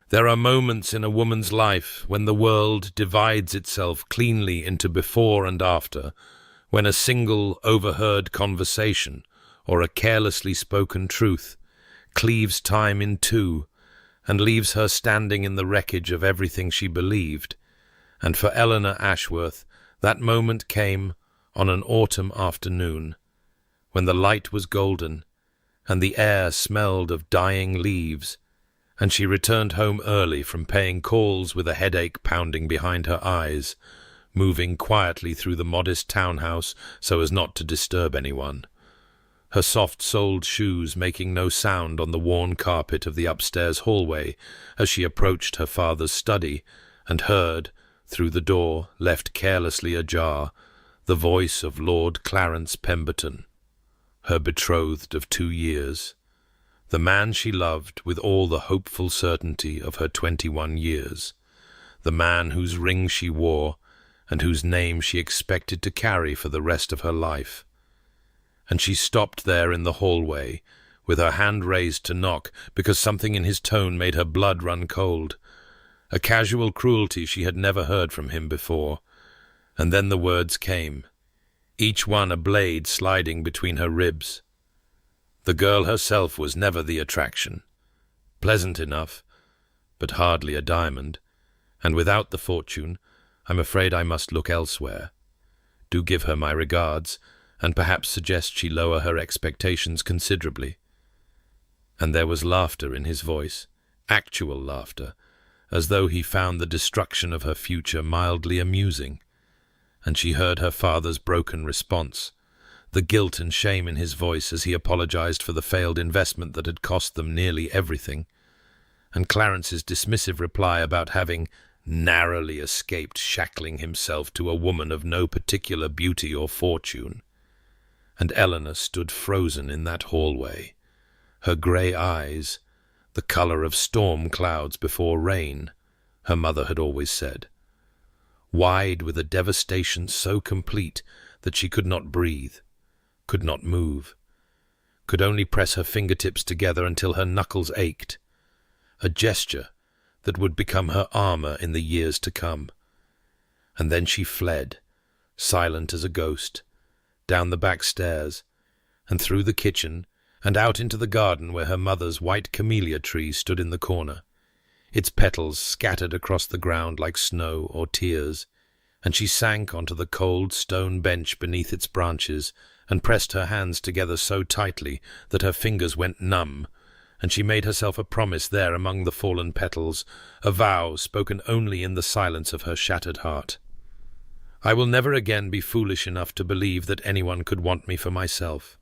There are moments in a woman's life when the world divides itself cleanly into before and after, when a single overheard conversation or a carelessly spoken truth cleaves time in two and leaves her standing in the wreckage of everything she believed. And for Eleanor Ashworth, that moment came on an autumn afternoon, when the light was golden and the air smelled of dying leaves, and she returned home early from paying calls with a headache pounding behind her eyes, moving quietly through the modest townhouse so as not to disturb anyone, her soft-soled shoes making no sound on the worn carpet of the upstairs hallway as she approached her father's study and heard, through the door left carelessly ajar, the voice of Lord Clarence Pemberton, her betrothed of 2 years, the man she loved with all the hopeful certainty of her 21 years, the man whose ring she wore and whose name she expected to carry for the rest of her life. And she stopped there in the hallway, with her hand raised to knock because something in his tone made her blood run cold, a casual cruelty she had never heard from him before. And then the words came, each one a blade sliding between her ribs. The girl herself was never the attraction. Pleasant enough, but hardly a diamond, and without the fortune, I'm afraid I must look elsewhere. Do give her my regards, and perhaps suggest she lower her expectations considerably. And there was laughter in his voice, actual laughter, as though he found the destruction of her future mildly amusing. And she heard her father's broken response, the guilt and shame in his voice as he apologized for the failed investment that had cost them nearly everything, and Clarence's dismissive reply about having narrowly escaped shackling himself to a woman of no particular beauty or fortune. And Eleanor stood frozen in that hallway, her grey eyes, the colour of storm clouds before rain, her mother had always said, wide with a devastation so complete that she could not breathe, could not move, could only press her fingertips together until her knuckles ached, a gesture that would become her armour in the years to come. And then she fled, silent as a ghost, down the back stairs, and through the kitchen, and out into the garden where her mother's white camellia tree stood in the corner, its petals scattered across the ground like snow or tears, and she sank onto the cold stone bench beneath its branches and pressed her hands together so tightly that her fingers went numb, and she made herself a promise there among the fallen petals, a vow spoken only in the silence of her shattered heart. I will never again be foolish enough to believe that anyone could want me for myself.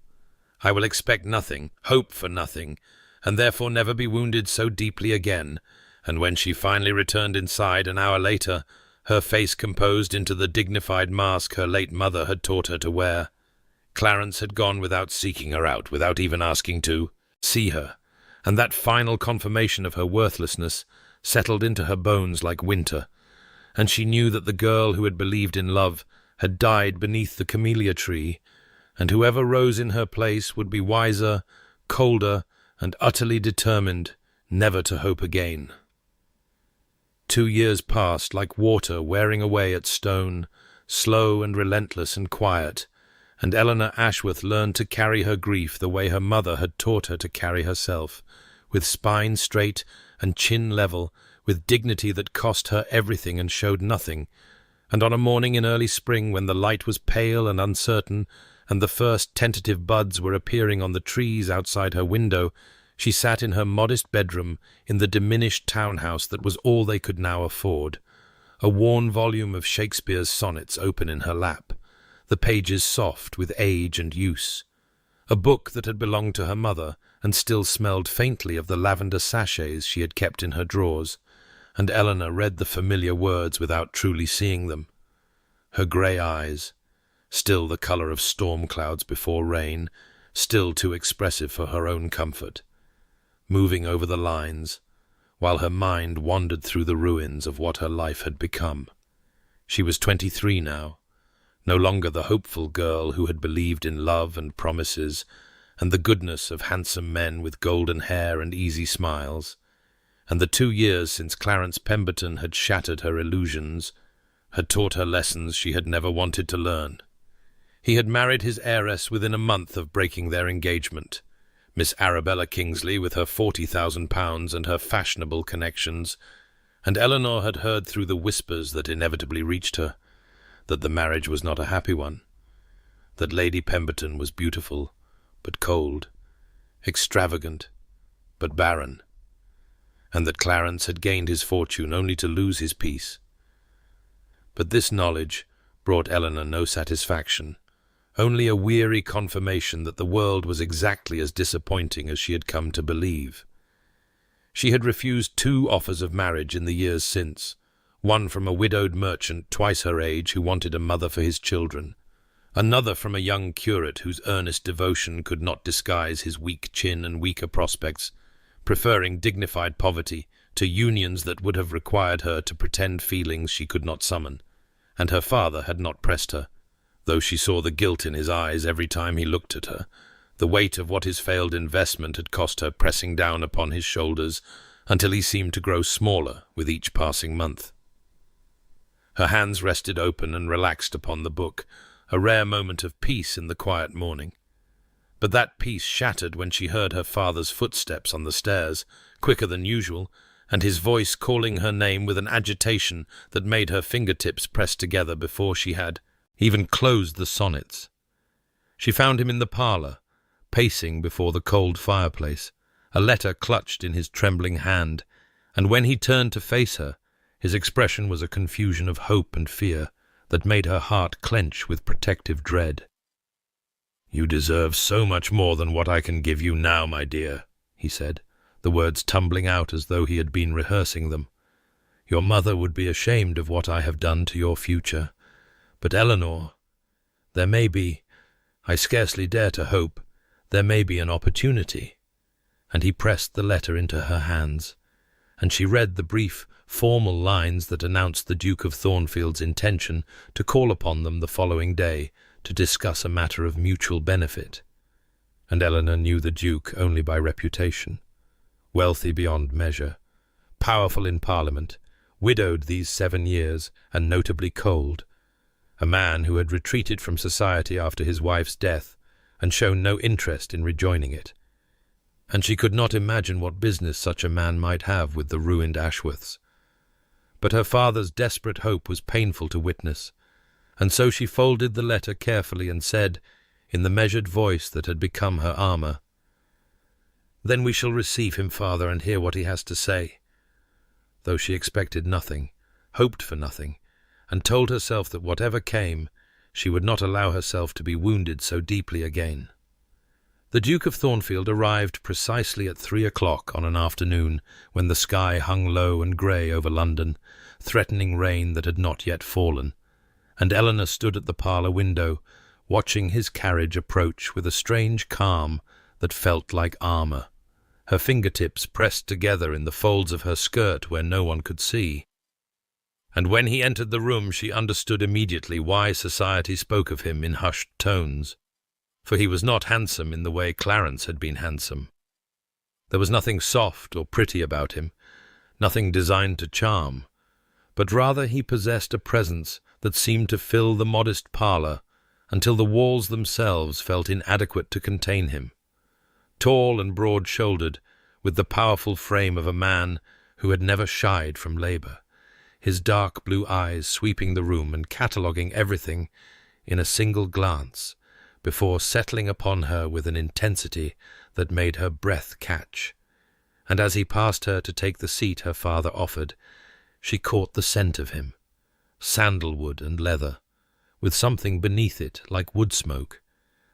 I will expect nothing, hope for nothing, and therefore never be wounded so deeply again. And when she finally returned inside an hour later, her face composed into the dignified mask her late mother had taught her to wear, Clarence had gone without seeking her out, without even asking to see her, and that final confirmation of her worthlessness settled into her bones like winter, and she knew that the girl who had believed in love had died beneath the camellia tree, and whoever rose in her place would be wiser, colder, and utterly determined never to hope again. 2 years passed like water wearing away at stone, slow and relentless and quiet, and Eleanor Ashworth learned to carry her grief the way her mother had taught her to carry herself, with spine straight and chin level, with dignity that cost her everything and showed nothing. And on a morning in early spring, when the light was pale and uncertain, and the first tentative buds were appearing on the trees outside her window, she sat in her modest bedroom in the diminished townhouse that was all they could now afford, a worn volume of Shakespeare's sonnets open in her lap, the pages soft with age and use, a book that had belonged to her mother and still smelled faintly of the lavender sachets she had kept in her drawers, and Eleanor read the familiar words without truly seeing them. Her grey eyes, still the colour of storm clouds before rain, still too expressive for her own comfort, moving over the lines, while her mind wandered through the ruins of what her life had become. She was 23 now, no longer the hopeful girl who had believed in love and promises and the goodness of handsome men with golden hair and easy smiles, and the 2 years since Clarence Pemberton had shattered her illusions had taught her lessons she had never wanted to learn. He had married his heiress within a month of breaking their engagement, Miss Arabella Kingsley with her £40,000 and her fashionable connections, and Eleanor had heard through the whispers that inevitably reached her that the marriage was not a happy one, that Lady Pemberton was beautiful but cold, extravagant but barren, and that Clarence had gained his fortune only to lose his peace. But this knowledge brought Eleanor no satisfaction, only a weary confirmation that the world was exactly as disappointing as she had come to believe. She had refused 2 offers of marriage in the years since, one from a widowed merchant twice her age who wanted a mother for his children, another from a young curate whose earnest devotion could not disguise his weak chin and weaker prospects, preferring dignified poverty to unions that would have required her to pretend feelings she could not summon, and her father had not pressed her, though she saw the guilt in his eyes every time he looked at her, the weight of what his failed investment had cost her pressing down upon his shoulders until he seemed to grow smaller with each passing month. Her hands rested open and relaxed upon the book, a rare moment of peace in the quiet morning. But that peace shattered when she heard her father's footsteps on the stairs, quicker than usual, and his voice calling her name with an agitation that made her fingertips press together before she had even closed the sonnets. She found him in the parlour, pacing before the cold fireplace, a letter clutched in his trembling hand, and when he turned to face her, his expression was a confusion of hope and fear that made her heart clench with protective dread. "You deserve so much more than what I can give you now, my dear," he said, the words tumbling out as though he had been rehearsing them. "Your mother would be ashamed of what I have done to your future. But, Eleanor, there may be, I scarcely dare to hope, there may be an opportunity." And he pressed the letter into her hands, and she read the brief, formal lines that announced the Duke of Thornfield's intention to call upon them the following day to discuss a matter of mutual benefit. And Eleanor knew the Duke only by reputation. Wealthy beyond measure, powerful in Parliament, widowed these 7 years, and notably cold, a man who had retreated from society after his wife's death and shown no interest in rejoining it. And she could not imagine what business such a man might have with the ruined Ashworths. But her father's desperate hope was painful to witness, and so she folded the letter carefully and said, in the measured voice that had become her armour, "Then we shall receive him, father, and hear what he has to say." Though she expected nothing, hoped for nothing, and told herself that whatever came, she would not allow herself to be wounded so deeply again. The Duke of Thornfield arrived precisely at 3 o'clock on an afternoon when the sky hung low and grey over London, threatening rain that had not yet fallen, and Eleanor stood at the parlour window, watching his carriage approach with a strange calm that felt like armour, her fingertips pressed together in the folds of her skirt where no one could see. And when he entered the room, she understood immediately why society spoke of him in hushed tones. For he was not handsome in the way Clarence had been handsome. There was nothing soft or pretty about him, nothing designed to charm, but rather he possessed a presence that seemed to fill the modest parlour until the walls themselves felt inadequate to contain him. Tall and broad-shouldered, with the powerful frame of a man who had never shied from labour, his dark blue eyes sweeping the room and cataloguing everything in a single glance, before settling upon her with an intensity that made her breath catch. And as he passed her to take the seat her father offered, she caught the scent of him, sandalwood and leather, with something beneath it like wood smoke,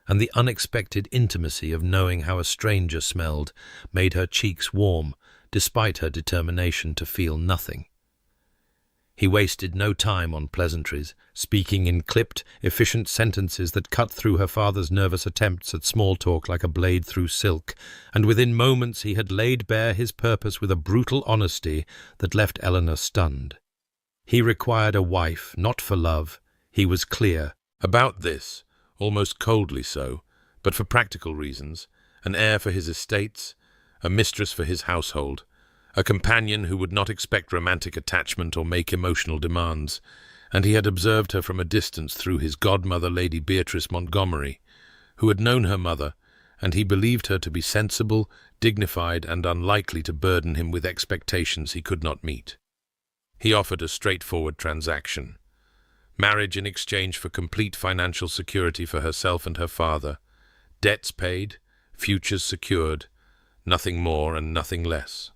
and the unexpected intimacy of knowing how a stranger smelled made her cheeks warm despite her determination to feel nothing. He wasted no time on pleasantries, speaking in clipped, efficient sentences that cut through her father's nervous attempts at small talk like a blade through silk, and within moments he had laid bare his purpose with a brutal honesty that left Eleanor stunned. He required a wife, not for love, he was clear. About this, almost coldly so, but for practical reasons, an heir for his estates, a mistress for his household, a companion who would not expect romantic attachment or make emotional demands, and he had observed her from a distance through his godmother, Lady Beatrice Montgomery, who had known her mother, and he believed her to be sensible, dignified, and unlikely to burden him with expectations he could not meet. He offered a straightforward transaction: marriage in exchange for complete financial security for herself and her father, debts paid, futures secured, nothing more and nothing less.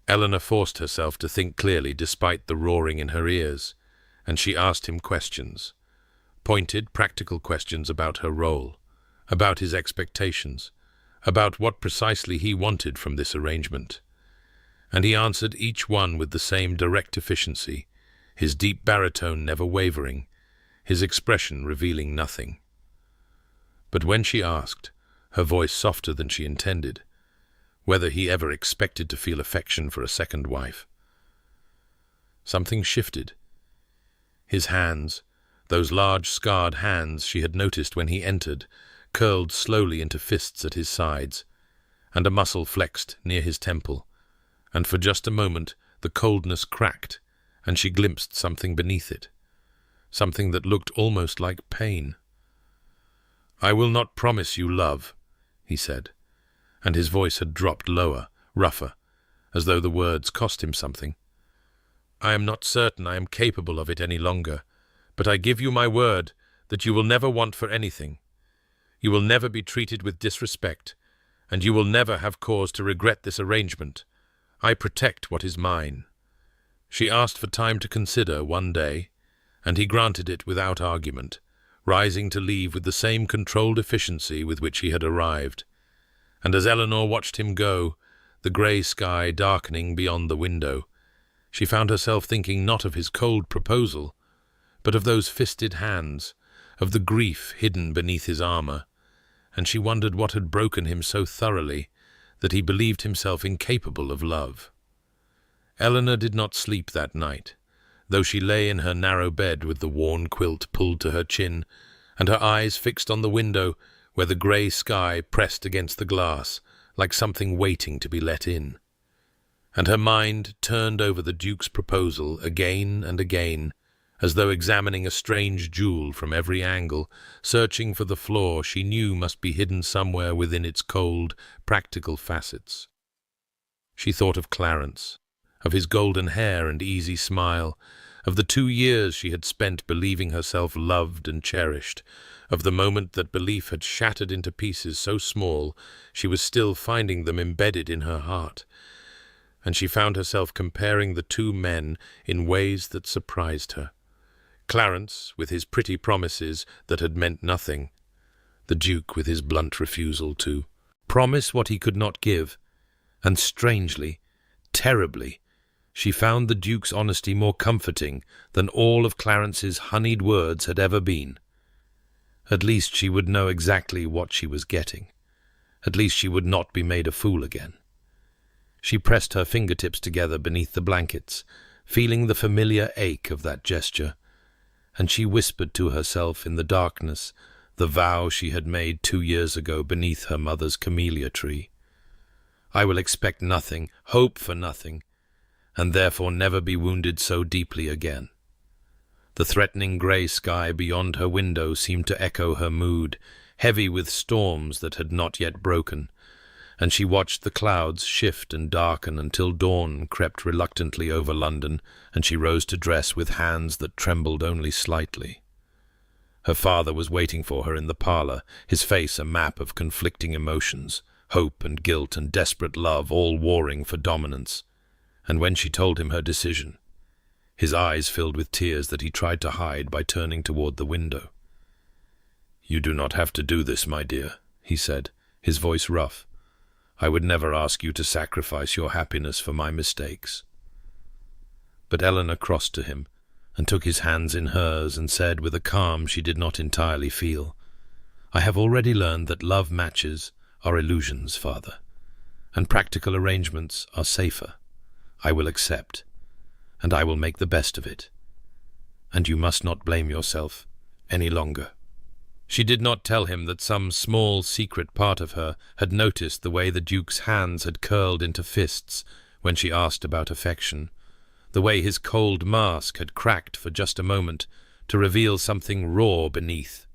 Eleanor forced herself to think clearly despite the roaring in her ears, and she asked him questions, pointed, practical questions about her role, about his expectations, about what precisely he wanted from this arrangement. And he answered each one with the same direct efficiency, his deep baritone never wavering, his expression revealing nothing. But when she asked, her voice softer than she intended, whether he ever expected to feel affection for a second wife, something shifted. His hands, those large scarred hands she had noticed when he entered, curled slowly into fists at his sides, and a muscle flexed near his temple, and for just a moment the coldness cracked, and she glimpsed something beneath it, something that looked almost like pain. "I will not promise you love," he said, and his voice had dropped lower, rougher, as though the words cost him something. "I am not certain I am capable of it any longer, but I give you my word that you will never want for anything. You will never be treated with disrespect, and you will never have cause to regret this arrangement. I protect what is mine." She asked for time to consider one day, and he granted it without argument, rising to leave with the same controlled efficiency with which he had arrived. And as Eleanor watched him go, the grey sky darkening beyond the window, she found herself thinking not of his cold proposal, but of those fisted hands, of the grief hidden beneath his armour, and she wondered what had broken him so thoroughly that he believed himself incapable of love. Eleanor did not sleep that night, though she lay in her narrow bed with the worn quilt pulled to her chin, and her eyes fixed on the window where the grey sky pressed against the glass, like something waiting to be let in. And her mind turned over the Duke's proposal again and again, as though examining a strange jewel from every angle, searching for the flaw she knew must be hidden somewhere within its cold, practical facets. She thought of Clarence, of his golden hair and easy smile, of the 2 years she had spent believing herself loved and cherished, of the moment that belief had shattered into pieces so small she was still finding them embedded in her heart, and she found herself comparing the two men in ways that surprised her. Clarence, with his pretty promises that had meant nothing, the Duke with his blunt refusal to promise what he could not give, and strangely, terribly, she found the Duke's honesty more comforting than all of Clarence's honeyed words had ever been. At least she would know exactly what she was getting. At least she would not be made a fool again. She pressed her fingertips together beneath the blankets, feeling the familiar ache of that gesture, and she whispered to herself in the darkness the vow she had made 2 years ago beneath her mother's camellia tree. I will expect nothing, hope for nothing, and therefore never be wounded so deeply again. The threatening grey sky beyond her window seemed to echo her mood, heavy with storms that had not yet broken, and she watched the clouds shift and darken until dawn crept reluctantly over London, and she rose to dress with hands that trembled only slightly. Her father was waiting for her in the parlour, his face a map of conflicting emotions, hope and guilt and desperate love all warring for dominance, and when she told him her decision, his eyes filled with tears that he tried to hide by turning toward the window. "You do not have to do this, my dear," he said, his voice rough. "I would never ask you to sacrifice your happiness for my mistakes." But Eleanor crossed to him and took his hands in hers and said with a calm she did not entirely feel, "I have already learned that love matches are illusions, Father, and practical arrangements are safer. I will accept, and I will make the best of it. And you must not blame yourself any longer." She did not tell him that some small secret part of her had noticed the way the Duke's hands had curled into fists when she asked about affection, the way his cold mask had cracked for just a moment to reveal something raw beneath.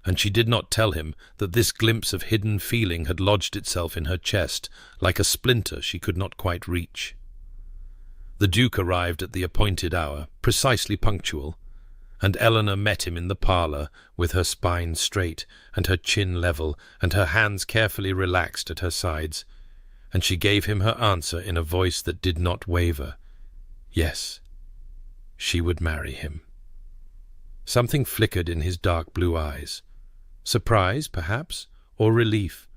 And she did not tell him that this glimpse of hidden feeling had lodged itself in her chest like a splinter she could not quite reach. The Duke arrived at the appointed hour, precisely punctual, and Eleanor met him in the parlour with her spine straight and her chin level and her hands carefully relaxed at her sides, and she gave him her answer in a voice that did not waver. Yes, she would marry him. Something flickered in his dark blue eyes. Surprise, perhaps, or relief,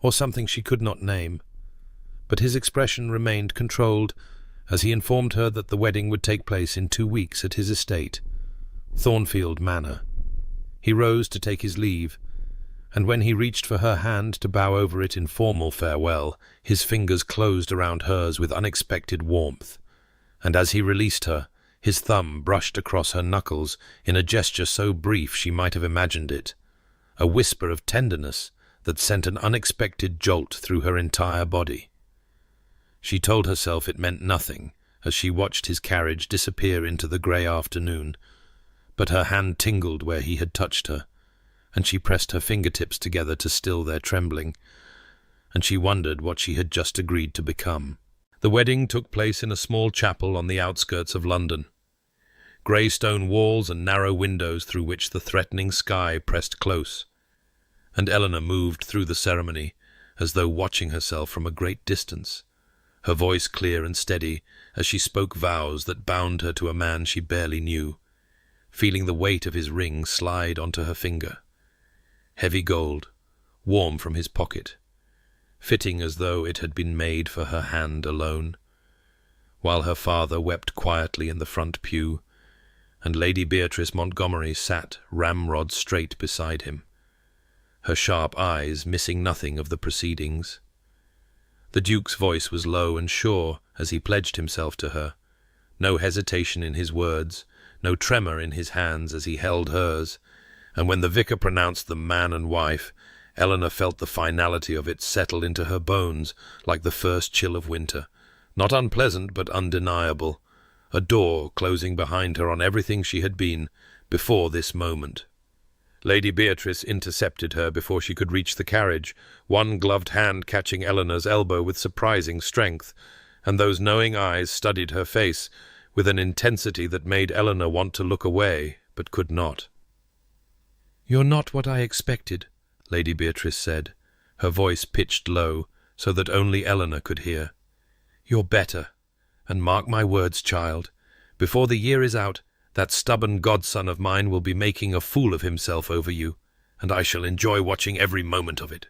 or something she could not name. But his expression remained controlled as he informed her that the wedding would take place in 2 weeks at his estate, Thornfield Manor. He rose to take his leave, and when he reached for her hand to bow over it in formal farewell, his fingers closed around hers with unexpected warmth, and as he released her, his thumb brushed across her knuckles in a gesture so brief she might have imagined it, a whisper of tenderness that sent an unexpected jolt through her entire body. She told herself it meant nothing as she watched his carriage disappear into the grey afternoon, but her hand tingled where he had touched her, and she pressed her fingertips together to still their trembling, and she wondered what she had just agreed to become. The wedding took place in a small chapel on the outskirts of London. Grey stone walls and narrow windows through which the threatening sky pressed close, and Eleanor moved through the ceremony as though watching herself from a great distance, her voice clear and steady as she spoke vows that bound her to a man she barely knew, feeling the weight of his ring slide onto her finger. Heavy gold, warm from his pocket, fitting as though it had been made for her hand alone, while her father wept quietly in the front pew, and Lady Beatrice Montgomery sat ramrod straight beside him, her sharp eyes missing nothing of the proceedings. The Duke's voice was low and sure as he pledged himself to her, no hesitation in his words, no tremor in his hands as he held hers, and when the vicar pronounced them man and wife, Eleanor felt the finality of it settle into her bones like the first chill of winter, not unpleasant but undeniable, a door closing behind her on everything she had been before this moment. Lady Beatrice intercepted her before she could reach the carriage, one gloved hand catching Eleanor's elbow with surprising strength, and those knowing eyes studied her face with an intensity that made Eleanor want to look away, but could not. "You're not what I expected," Lady Beatrice said, her voice pitched low so that only Eleanor could hear. "You're better, and mark my words, child, before the year is out, that stubborn godson of mine will be making a fool of himself over you, and I shall enjoy watching every moment of it."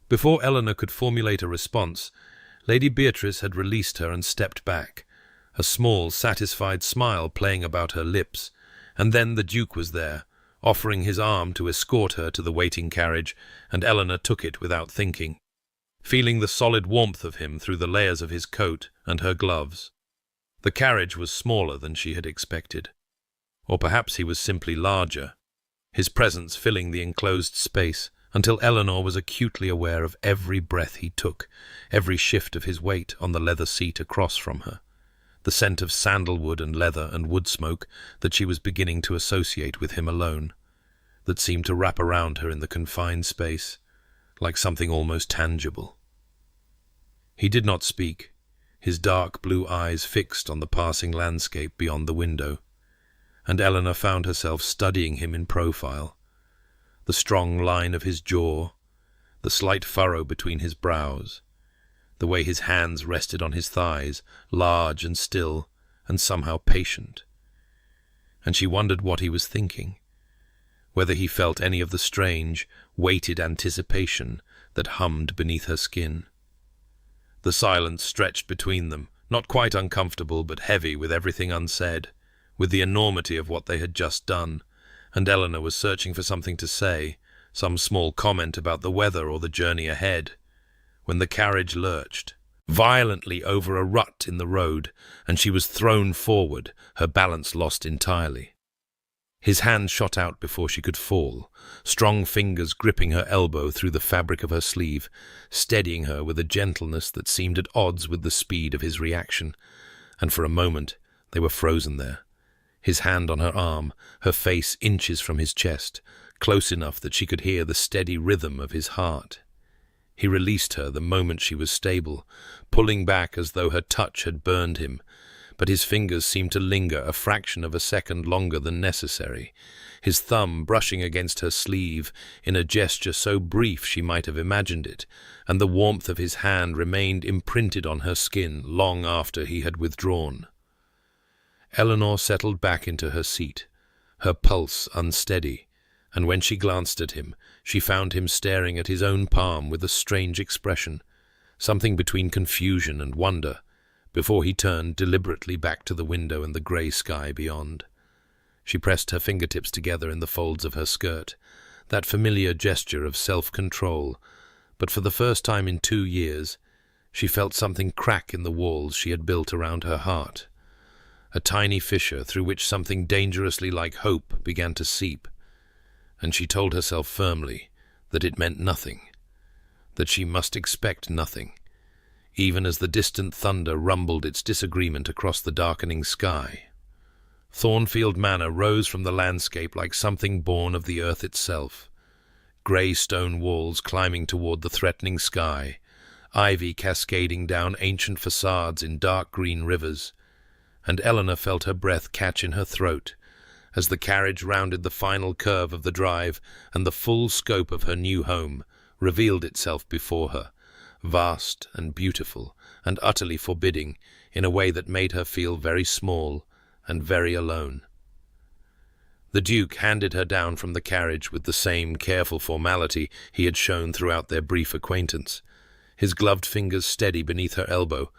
Before Eleanor could formulate a response, Lady Beatrice had released her and stepped back, a small, satisfied smile playing about her lips, and then the Duke was there, offering his arm to escort her to the waiting carriage, and Eleanor took it without thinking, feeling the solid warmth of him through the layers of his coat and her gloves. The carriage was smaller than she had expected, or perhaps he was simply larger, his presence filling the enclosed space until Eleanor was acutely aware of every breath he took, every shift of his weight on the leather seat across from her, the scent of sandalwood and leather and wood smoke that she was beginning to associate with him alone, that seemed to wrap around her in the confined space, like something almost tangible. He did not speak, his dark blue eyes fixed on the passing landscape beyond the window, and Eleanor found herself studying him in profile, the strong line of his jaw, the slight furrow between his brows, the way his hands rested on his thighs, large and still, and somehow patient. And she wondered what he was thinking, whether he felt any of the strange, weighted anticipation that hummed beneath her skin. The silence stretched between them, not quite uncomfortable, but heavy with everything unsaid, with the enormity of what they had just done, and Eleanor was searching for something to say, some small comment about the weather or the journey ahead, when the carriage lurched violently over a rut in the road, and she was thrown forward, her balance lost entirely. His hand shot out before she could fall, strong fingers gripping her elbow through the fabric of her sleeve, steadying her with a gentleness that seemed at odds with the speed of his reaction, and for a moment they were frozen there. His hand on her arm, her face inches from his chest, close enough that she could hear the steady rhythm of his heart. He released her the moment she was stable, pulling back as though her touch had burned him, but his fingers seemed to linger a fraction of a second longer than necessary, his thumb brushing against her sleeve in a gesture so brief she might have imagined it, and the warmth of his hand remained imprinted on her skin long after he had withdrawn. Eleanor settled back into her seat, her pulse unsteady, and when she glanced at him, she found him staring at his own palm with a strange expression, something between confusion and wonder, before he turned deliberately back to the window and the grey sky beyond. She pressed her fingertips together in the folds of her skirt, that familiar gesture of self-control, but for the first time in 2 years, she felt something crack in the walls she had built around her heart, a tiny fissure through which something dangerously like hope began to seep, and she told herself firmly that it meant nothing, that she must expect nothing, even as the distant thunder rumbled its disagreement across the darkening sky. Thornfield Manor rose from the landscape like something born of the earth itself, grey stone walls climbing toward the threatening sky, ivy cascading down ancient facades in dark green rivers, and Eleanor felt her breath catch in her throat as the carriage rounded the final curve of the drive and the full scope of her new home revealed itself before her, vast and beautiful and utterly forbidding in a way that made her feel very small and very alone. The Duke handed her down from the carriage with the same careful formality he had shown throughout their brief acquaintance, his gloved fingers steady beneath her elbow,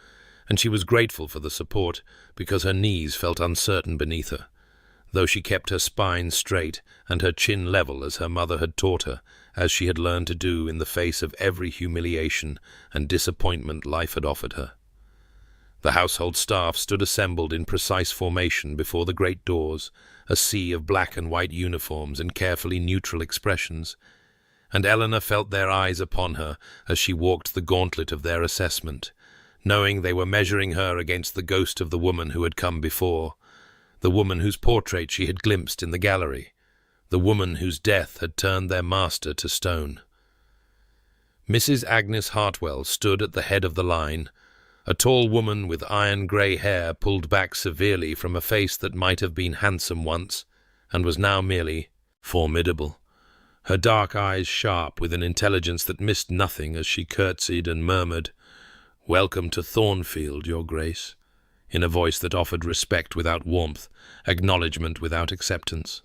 and she was grateful for the support because her knees felt uncertain beneath her, though she kept her spine straight and her chin level as her mother had taught her, as she had learned to do in the face of every humiliation and disappointment life had offered her. The household staff stood assembled in precise formation before the great doors, a sea of black and white uniforms and carefully neutral expressions, and Eleanor felt their eyes upon her as she walked the gauntlet of their assessment, knowing they were measuring her against the ghost of the woman who had come before, the woman whose portrait she had glimpsed in the gallery, the woman whose death had turned their master to stone. Mrs. Agnes Hartwell stood at the head of the line, a tall woman with iron-grey hair pulled back severely from a face that might have been handsome once, and was now merely formidable, her dark eyes sharp with an intelligence that missed nothing as she curtsied and murmured, "Welcome to Thornfield, Your Grace," in a voice that offered respect without warmth, acknowledgment without acceptance.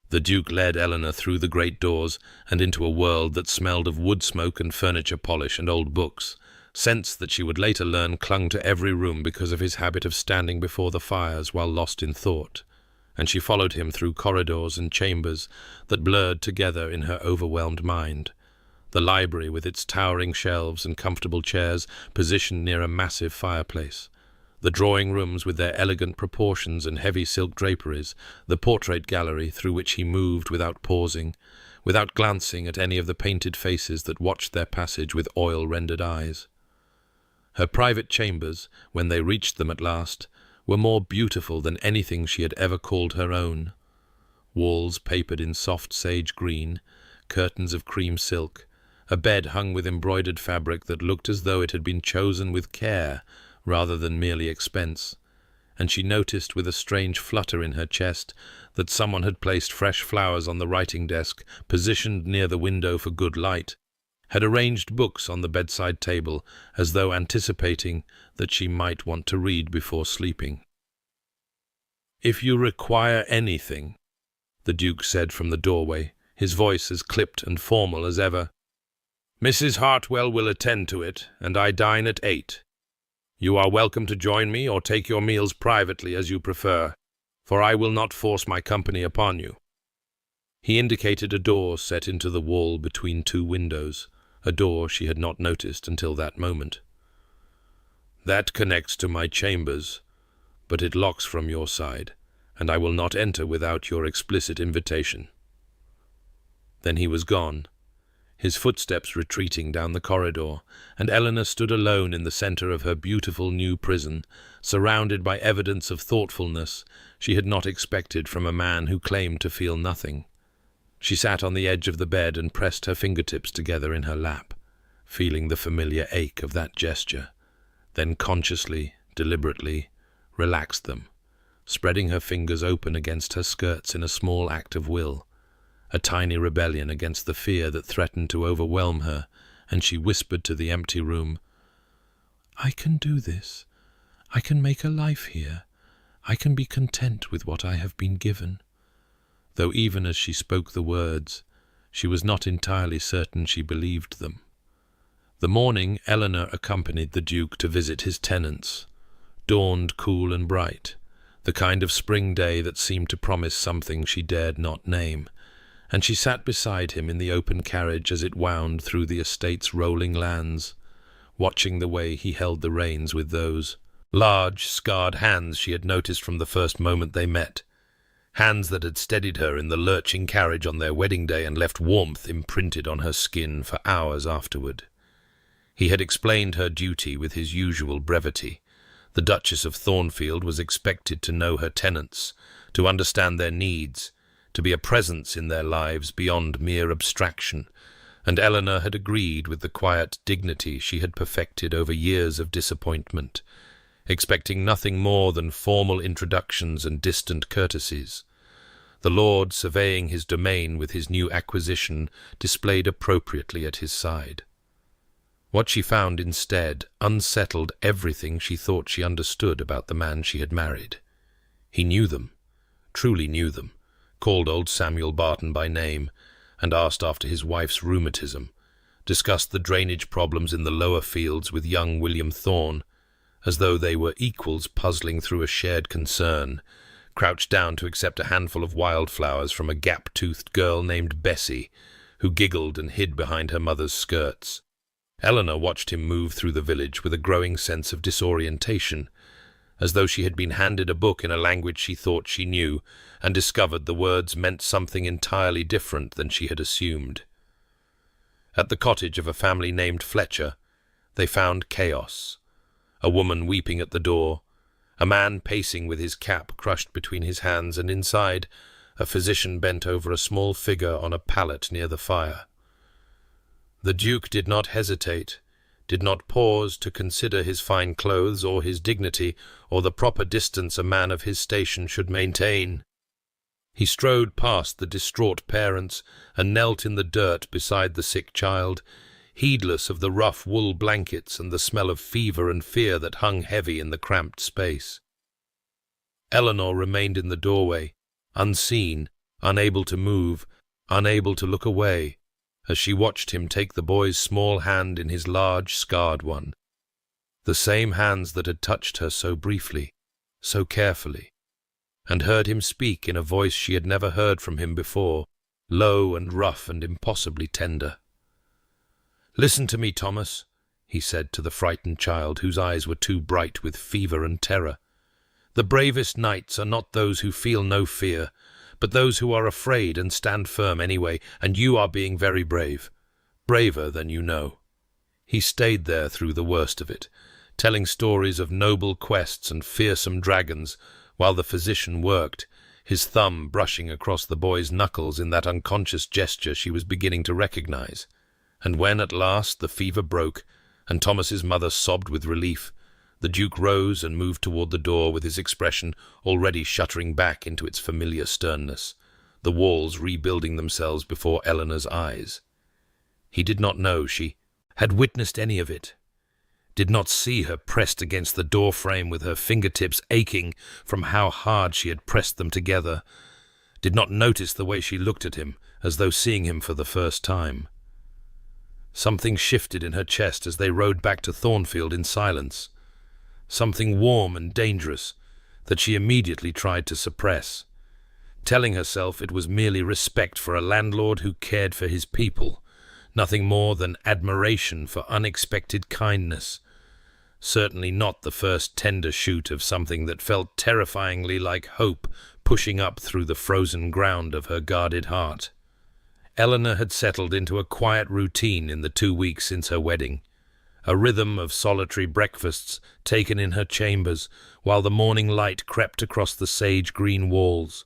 The Duke led Eleanor through the great doors and into a world that smelled of wood smoke and furniture polish and old books, scents that she would later learn clung to every room because of his habit of standing before the fires while lost in thought, and she followed him through corridors and chambers that blurred together in her overwhelmed mind. The library with its towering shelves and comfortable chairs positioned near a massive fireplace, the drawing rooms with their elegant proportions and heavy silk draperies, the portrait gallery through which he moved without pausing, without glancing at any of the painted faces that watched their passage with oil-rendered eyes. Her private chambers, when they reached them at last, were more beautiful than anything she had ever called her own. Walls papered in soft sage green, curtains of cream silk, a bed hung with embroidered fabric that looked as though it had been chosen with care rather than merely expense, and she noticed with a strange flutter in her chest that someone had placed fresh flowers on the writing desk, positioned near the window for good light, had arranged books on the bedside table as though anticipating that she might want to read before sleeping. "If you require anything," the Duke said from the doorway, his voice as clipped and formal as ever, "Mrs. Hartwell will attend to it, and I dine at 8. You are welcome to join me or take your meals privately as you prefer, for I will not force my company upon you." He indicated a door set into the wall between 2 windows, a door she had not noticed until that moment. "That connects to my chambers, but it locks from your side, and I will not enter without your explicit invitation." Then he was gone, his footsteps retreating down the corridor, and Eleanor stood alone in the center of her beautiful new prison, surrounded by evidence of thoughtfulness she had not expected from a man who claimed to feel nothing. She sat on the edge of the bed and pressed her fingertips together in her lap, feeling the familiar ache of that gesture, then consciously, deliberately, relaxed them, spreading her fingers open against her skirts in a small act of will, a tiny rebellion against the fear that threatened to overwhelm her, and she whispered to the empty room, "I can do this. I can make a life here. I can be content with what I have been given." Though even as she spoke the words, she was not entirely certain she believed them. The morning Eleanor accompanied the Duke to visit his tenants dawned cool and bright, the kind of spring day that seemed to promise something she dared not name, and she sat beside him in the open carriage as it wound through the estate's rolling lands, watching the way he held the reins with those large, scarred hands she had noticed from the first moment they met, hands that had steadied her in the lurching carriage on their wedding day and left warmth imprinted on her skin for hours afterward. He had explained her duty with his usual brevity. The Duchess of Thornfield was expected to know her tenants, to understand their needs, to be a presence in their lives beyond mere abstraction, and Eleanor had agreed with the quiet dignity she had perfected over years of disappointment, expecting nothing more than formal introductions and distant courtesies. The lord, surveying his domain with his new acquisition, displayed appropriately at his side. What she found instead unsettled everything she thought she understood about the man she had married. He knew them, truly knew them, called old Samuel Barton by name, and asked after his wife's rheumatism, discussed the drainage problems in the lower fields with young William Thorne, as though they were equals puzzling through a shared concern, crouched down to accept a handful of wildflowers from a gap-toothed girl named Bessie, who giggled and hid behind her mother's skirts. Eleanor watched him move through the village with a growing sense of disorientation, as though she had been handed a book in a language she thought she knew, and discovered the words meant something entirely different than she had assumed. At the cottage of a family named Fletcher, they found chaos. A woman weeping at the door, a man pacing with his cap crushed between his hands, and inside, a physician bent over a small figure on a pallet near the fire. The Duke did not hesitate, did not pause to consider his fine clothes or his dignity or the proper distance a man of his station should maintain. He strode past the distraught parents and knelt in the dirt beside the sick child, heedless of the rough wool blankets and the smell of fever and fear that hung heavy in the cramped space. Eleanor remained in the doorway, unseen, unable to move, unable to look away, as she watched him take the boy's small hand in his large, scarred one, the same hands that had touched her so briefly, so carefully, and heard him speak in a voice she had never heard from him before, low and rough and impossibly tender. "Listen to me, Thomas," he said to the frightened child, whose eyes were too bright with fever and terror. "The bravest knights are not those who feel no fear, but those who are afraid and stand firm anyway, and you are being very brave, braver than you know." He stayed there through the worst of it, telling stories of noble quests and fearsome dragons, while the physician worked, his thumb brushing across the boy's knuckles in that unconscious gesture she was beginning to recognize. And when at last the fever broke, and Thomas's mother sobbed with relief, the Duke rose and moved toward the door with his expression already shuttering back into its familiar sternness, the walls rebuilding themselves before Eleanor's eyes. He did not know she had witnessed any of it, did not see her pressed against the door frame with her fingertips aching from how hard she had pressed them together, did not notice the way she looked at him as though seeing him for the first time. Something shifted in her chest as they rode back to Thornfield in silence, something warm and dangerous that she immediately tried to suppress, telling herself it was merely respect for a landlord who cared for his people, nothing more than admiration for unexpected kindness. certainly not the first tender shoot of something that felt terrifyingly like hope pushing up through the frozen ground of her guarded heart. Eleanor had settled into a quiet routine in the 2 weeks since her wedding, a rhythm of solitary breakfasts taken in her chambers while the morning light crept across the sage-green walls,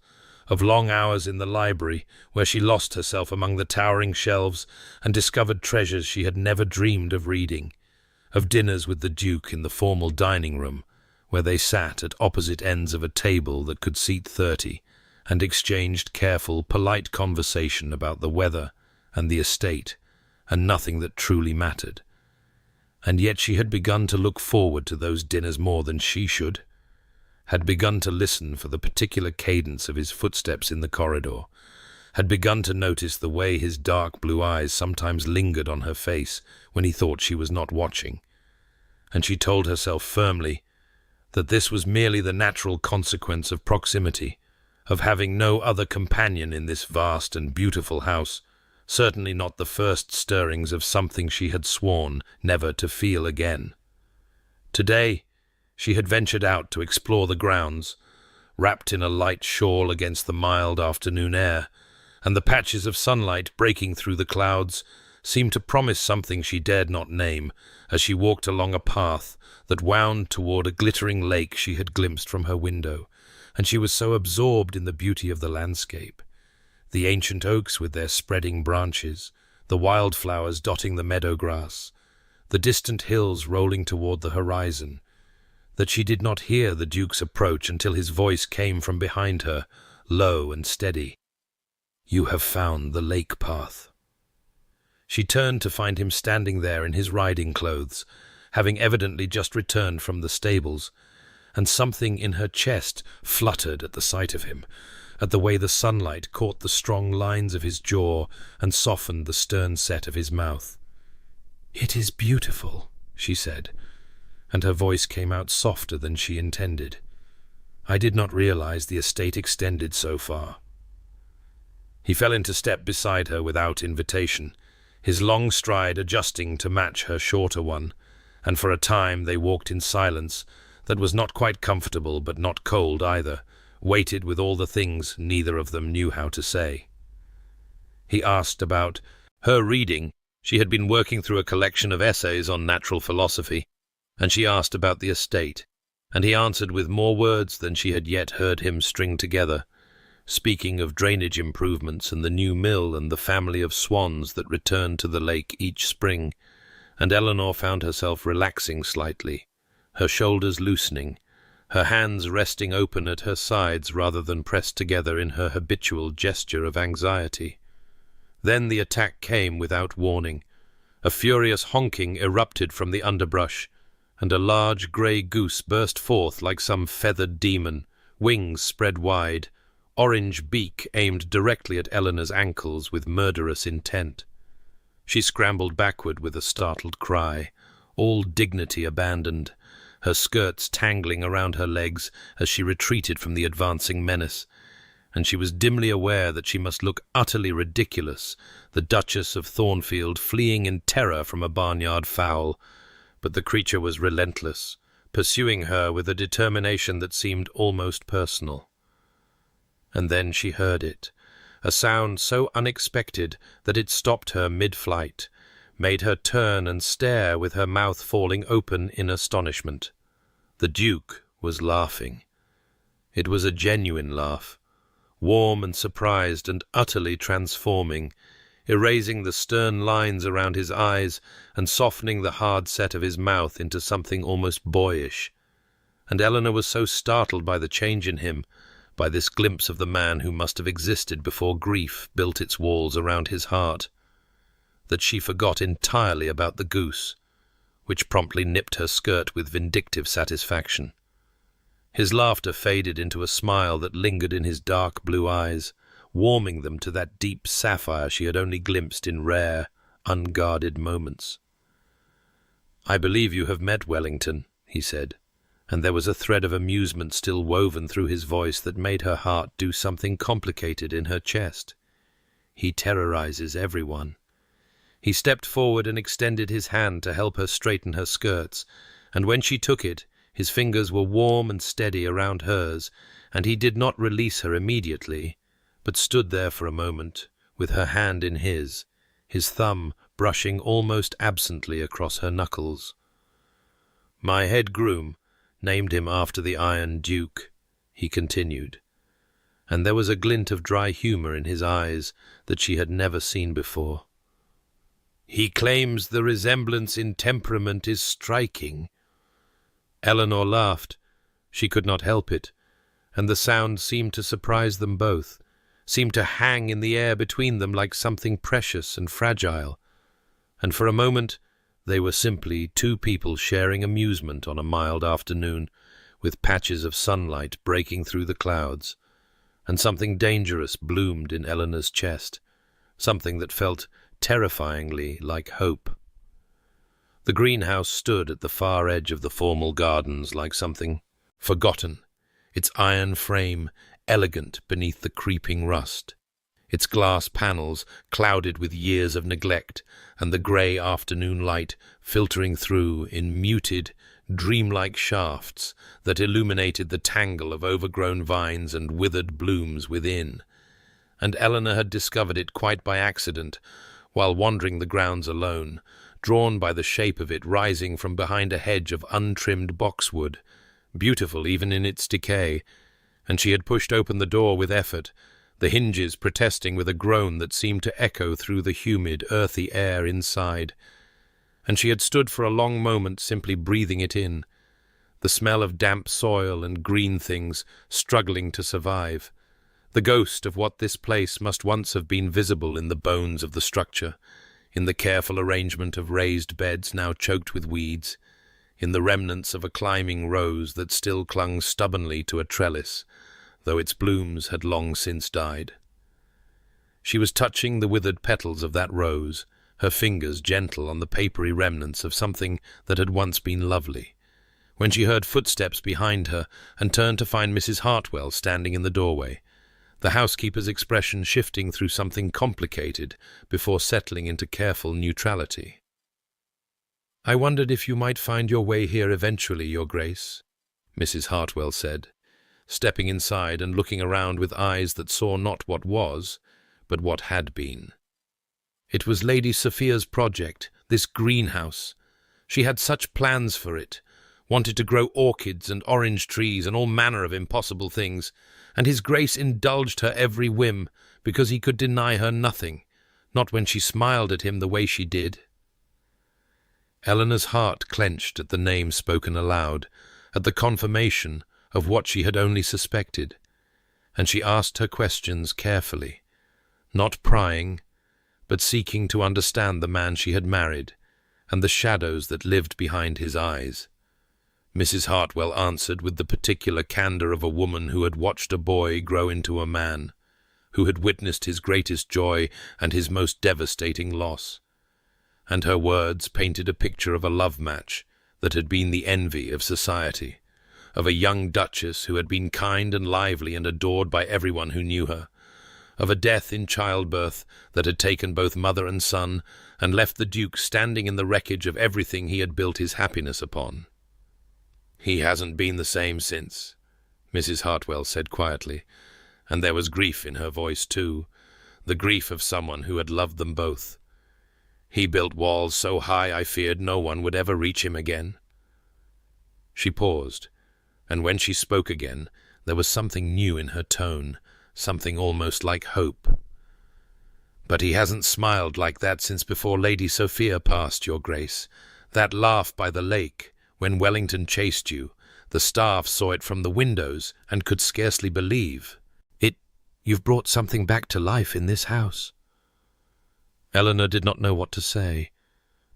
of long hours in the library where she lost herself among the towering shelves and discovered treasures she had never dreamed of reading, of dinners with the Duke in the formal dining room, where they sat at opposite ends of a table that could seat 30, and exchanged careful, polite conversation about the weather and the estate, and nothing that truly mattered. And yet she had begun to look forward to those dinners more than she should, had begun to listen for the particular cadence of his footsteps in the corridor, had begun to notice the way his dark blue eyes sometimes lingered on her face when he thought she was not watching. And she told herself firmly that this was merely the natural consequence of proximity, of having no other companion in this vast and beautiful house, certainly not the first stirrings of something she had sworn never to feel again. Today, she had ventured out to explore the grounds, wrapped in a light shawl against the mild afternoon air, and the patches of sunlight breaking through the clouds seemed to promise something she dared not name as she walked along a path that wound toward a glittering lake she had glimpsed from her window, and she was so absorbed in the beauty of the landscape. The ancient oaks with their spreading branches, the wildflowers dotting the meadow grass, the distant hills rolling toward the horizon, that she did not hear the Duke's approach until his voice came from behind her, low and steady. "You have found the lake path." She turned to find him standing there in his riding clothes, having evidently just returned from the stables, and something in her chest fluttered at the sight of him, at the way the sunlight caught the strong lines of his jaw and softened the stern set of his mouth. "It is beautiful," she said, and her voice came out softer than she intended. "I did not realize the estate extended so far." He fell into step beside her without invitation, his long stride adjusting to match her shorter one, and for a time they walked in silence that was not quite comfortable but not cold either, weighted with all the things neither of them knew how to say. He asked about her reading. She had been working through a collection of essays on natural philosophy, and she asked about the estate, and he answered with more words than she had yet heard him string together, speaking of drainage improvements and the new mill and the family of swans that returned to the lake each spring, and Eleanor found herself relaxing slightly, her shoulders loosening, her hands resting open at her sides rather than pressed together in her habitual gesture of anxiety. Then the attack came without warning. A furious honking erupted from the underbrush, and a large grey goose burst forth like some feathered demon, wings spread wide, orange beak aimed directly at Eleanor's ankles with murderous intent. She scrambled backward with a startled cry, all dignity abandoned, her skirts tangling around her legs as she retreated from the advancing menace, and she was dimly aware that she must look utterly ridiculous, the Duchess of Thornfield fleeing in terror from a barnyard fowl, but the creature was relentless, pursuing her with a determination that seemed almost personal. And then she heard it, a sound so unexpected that it stopped her mid-flight, made her turn and stare with her mouth falling open in astonishment. The Duke was laughing. It was a genuine laugh, warm and surprised and utterly transforming, erasing the stern lines around his eyes and softening the hard set of his mouth into something almost boyish. And Eleanor was so startled by the change in him, by this glimpse of the man who must have existed before grief built its walls around his heart, that she forgot entirely about the goose, which promptly nipped her skirt with vindictive satisfaction. His laughter faded into a smile that lingered in his dark blue eyes, warming them to that deep sapphire she had only glimpsed in rare, unguarded moments. "I believe you have met Wellington," he said, and there was a thread of amusement still woven through his voice that made her heart do something complicated in her chest. "He terrorizes everyone." He stepped forward and extended his hand to help her straighten her skirts, and when she took it, his fingers were warm and steady around hers, and he did not release her immediately, but stood there for a moment, with her hand in his thumb brushing almost absently across her knuckles. "My head groom named him after the Iron Duke," he continued, and there was a glint of dry humour in his eyes that she had never seen before. "He claims the resemblance in temperament is striking." Eleanor laughed. She could not help it, and the sound seemed to surprise them both, seemed to hang in the air between them like something precious and fragile, and for a moment they were simply two people sharing amusement on a mild afternoon, with patches of sunlight breaking through the clouds, and something dangerous bloomed in Eleanor's chest, something that felt terrifyingly like hope. The greenhouse stood at the far edge of the formal gardens like something forgotten, its iron frame elegant beneath the creeping rust, its glass panels clouded with years of neglect, and the grey afternoon light filtering through in muted, dreamlike shafts that illuminated the tangle of overgrown vines and withered blooms within. And Eleanor had discovered it quite by accident, while wandering the grounds alone, drawn by the shape of it rising from behind a hedge of untrimmed boxwood, beautiful even in its decay, and she had pushed open the door with effort, the hinges protesting with a groan that seemed to echo through the humid, earthy air inside. And she had stood for a long moment simply breathing it in, the smell of damp soil and green things struggling to survive, the ghost of what this place must once have been visible in the bones of the structure, in the careful arrangement of raised beds now choked with weeds, in the remnants of a climbing rose that still clung stubbornly to a trellis, though its blooms had long since died. She was touching the withered petals of that rose, her fingers gentle on the papery remnants of something that had once been lovely, when she heard footsteps behind her and turned to find Mrs. Hartwell standing in the doorway, the housekeeper's expression shifting through something complicated before settling into careful neutrality. "I wondered if you might find your way here eventually, Your Grace," Mrs. Hartwell said, stepping inside and looking around with eyes that saw not what was, but what had been. It was Lady Sophia's project, this greenhouse. She had such plans for it, wanted to grow orchids and orange trees and all manner of impossible things, and His Grace indulged her every whim because he could deny her nothing, not when she smiled at him the way she did. Eleanor's heart clenched at the name spoken aloud, at the confirmation of what she had only suspected, and she asked her questions carefully, not prying, but seeking to understand the man she had married and the shadows that lived behind his eyes. Mrs. Hartwell answered with the particular candour of a woman who had watched a boy grow into a man, who had witnessed his greatest joy and his most devastating loss, and her words painted a picture of a love match that had been the envy of society, of a young duchess who had been kind and lively and adored by everyone who knew her, of a death in childbirth that had taken both mother and son and left the Duke standing in the wreckage of everything he had built his happiness upon. "He hasn't been the same since," Mrs. Hartwell said quietly, and there was grief in her voice too, the grief of someone who had loved them both. "He built walls so high I feared no one would ever reach him again." She paused, and when she spoke again, there was something new in her tone, something almost like hope. "But he hasn't smiled like that since before Lady Sophia passed, Your Grace. That laugh by the lake, when Wellington chased you, the staff saw it from the windows and could scarcely believe. You've brought something back to life in this house." Eleanor did not know what to say,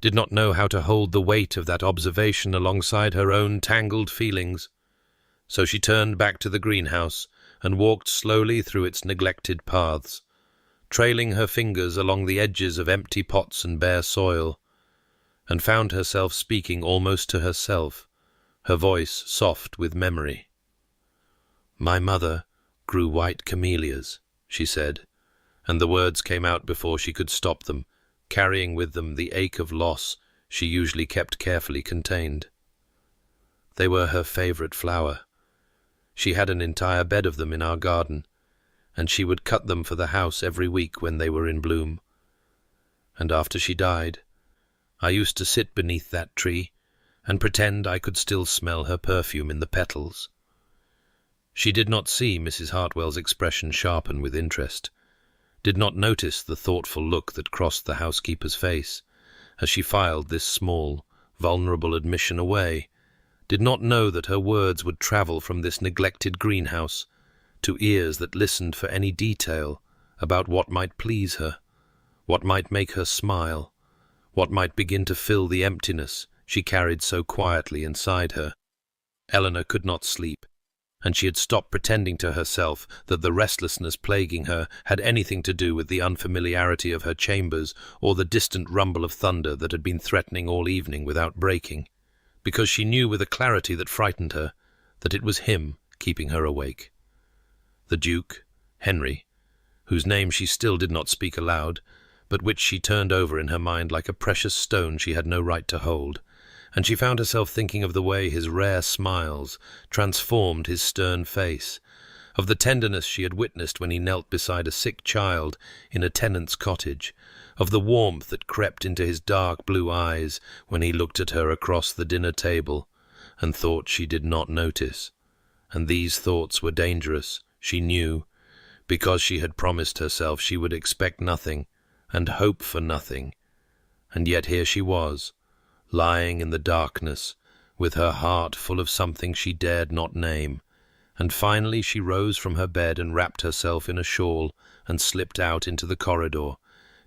did not know how to hold the weight of that observation alongside her own tangled feelings. So she turned back to the greenhouse and walked slowly through its neglected paths, trailing her fingers along the edges of empty pots and bare soil, and found herself speaking almost to herself, her voice soft with memory. "My mother grew white camellias," she said, and the words came out before she could stop them, carrying with them the ache of loss she usually kept carefully contained. They were her favorite flower. She had an entire bed of them in our garden, and she would cut them for the house every week when they were in bloom. And after she died, I used to sit beneath that tree and pretend I could still smell her perfume in the petals. She did not see Mrs. Hartwell's expression sharpen with interest, did not notice the thoughtful look that crossed the housekeeper's face as she filed this small, vulnerable admission away, did not know that her words would travel from this neglected greenhouse to ears that listened for any detail about what might please her, what might make her smile, what might begin to fill the emptiness she carried so quietly inside her. Eleanor could not sleep, and she had stopped pretending to herself that the restlessness plaguing her had anything to do with the unfamiliarity of her chambers or the distant rumble of thunder that had been threatening all evening without breaking, because she knew with a clarity that frightened her that it was him keeping her awake. The Duke, Henry, whose name she still did not speak aloud, but which she turned over in her mind like a precious stone she had no right to hold, and she found herself thinking of the way his rare smiles transformed his stern face, of the tenderness she had witnessed when he knelt beside a sick child in a tenant's cottage, of the warmth that crept into his dark blue eyes when he looked at her across the dinner table and thought she did not notice. And these thoughts were dangerous, she knew, because she had promised herself she would expect nothing and hope for nothing. And yet here she was, lying in the darkness, with her heart full of something she dared not name, and finally she rose from her bed and wrapped herself in a shawl and slipped out into the corridor,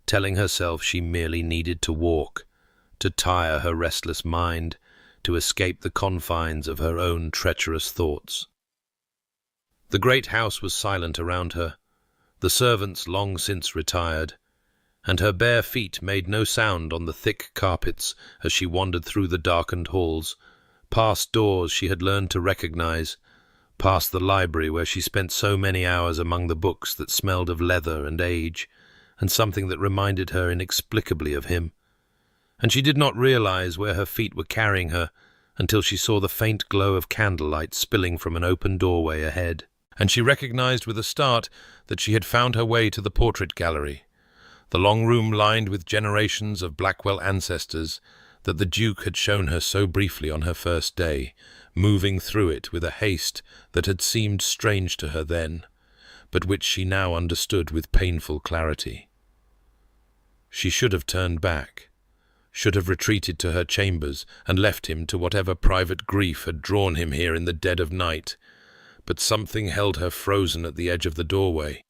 telling herself she merely needed to walk, to tire her restless mind, to escape the confines of her own treacherous thoughts. The great house was silent around her, the servants long since retired, and her bare feet made no sound on the thick carpets as she wandered through the darkened halls, past doors she had learned to recognize, past the library where she spent so many hours among the books that smelled of leather and age, and something that reminded her inexplicably of him. And she did not realize where her feet were carrying her until she saw the faint glow of candlelight spilling from an open doorway ahead, and she recognized with a start that she had found her way to the portrait gallery, the long room lined with generations of Blackwell ancestors that the Duke had shown her so briefly on her first day, moving through it with a haste that had seemed strange to her then, but which she now understood with painful clarity. She should have turned back, should have retreated to her chambers and left him to whatever private grief had drawn him here in the dead of night, but something held her frozen at the edge of the doorway,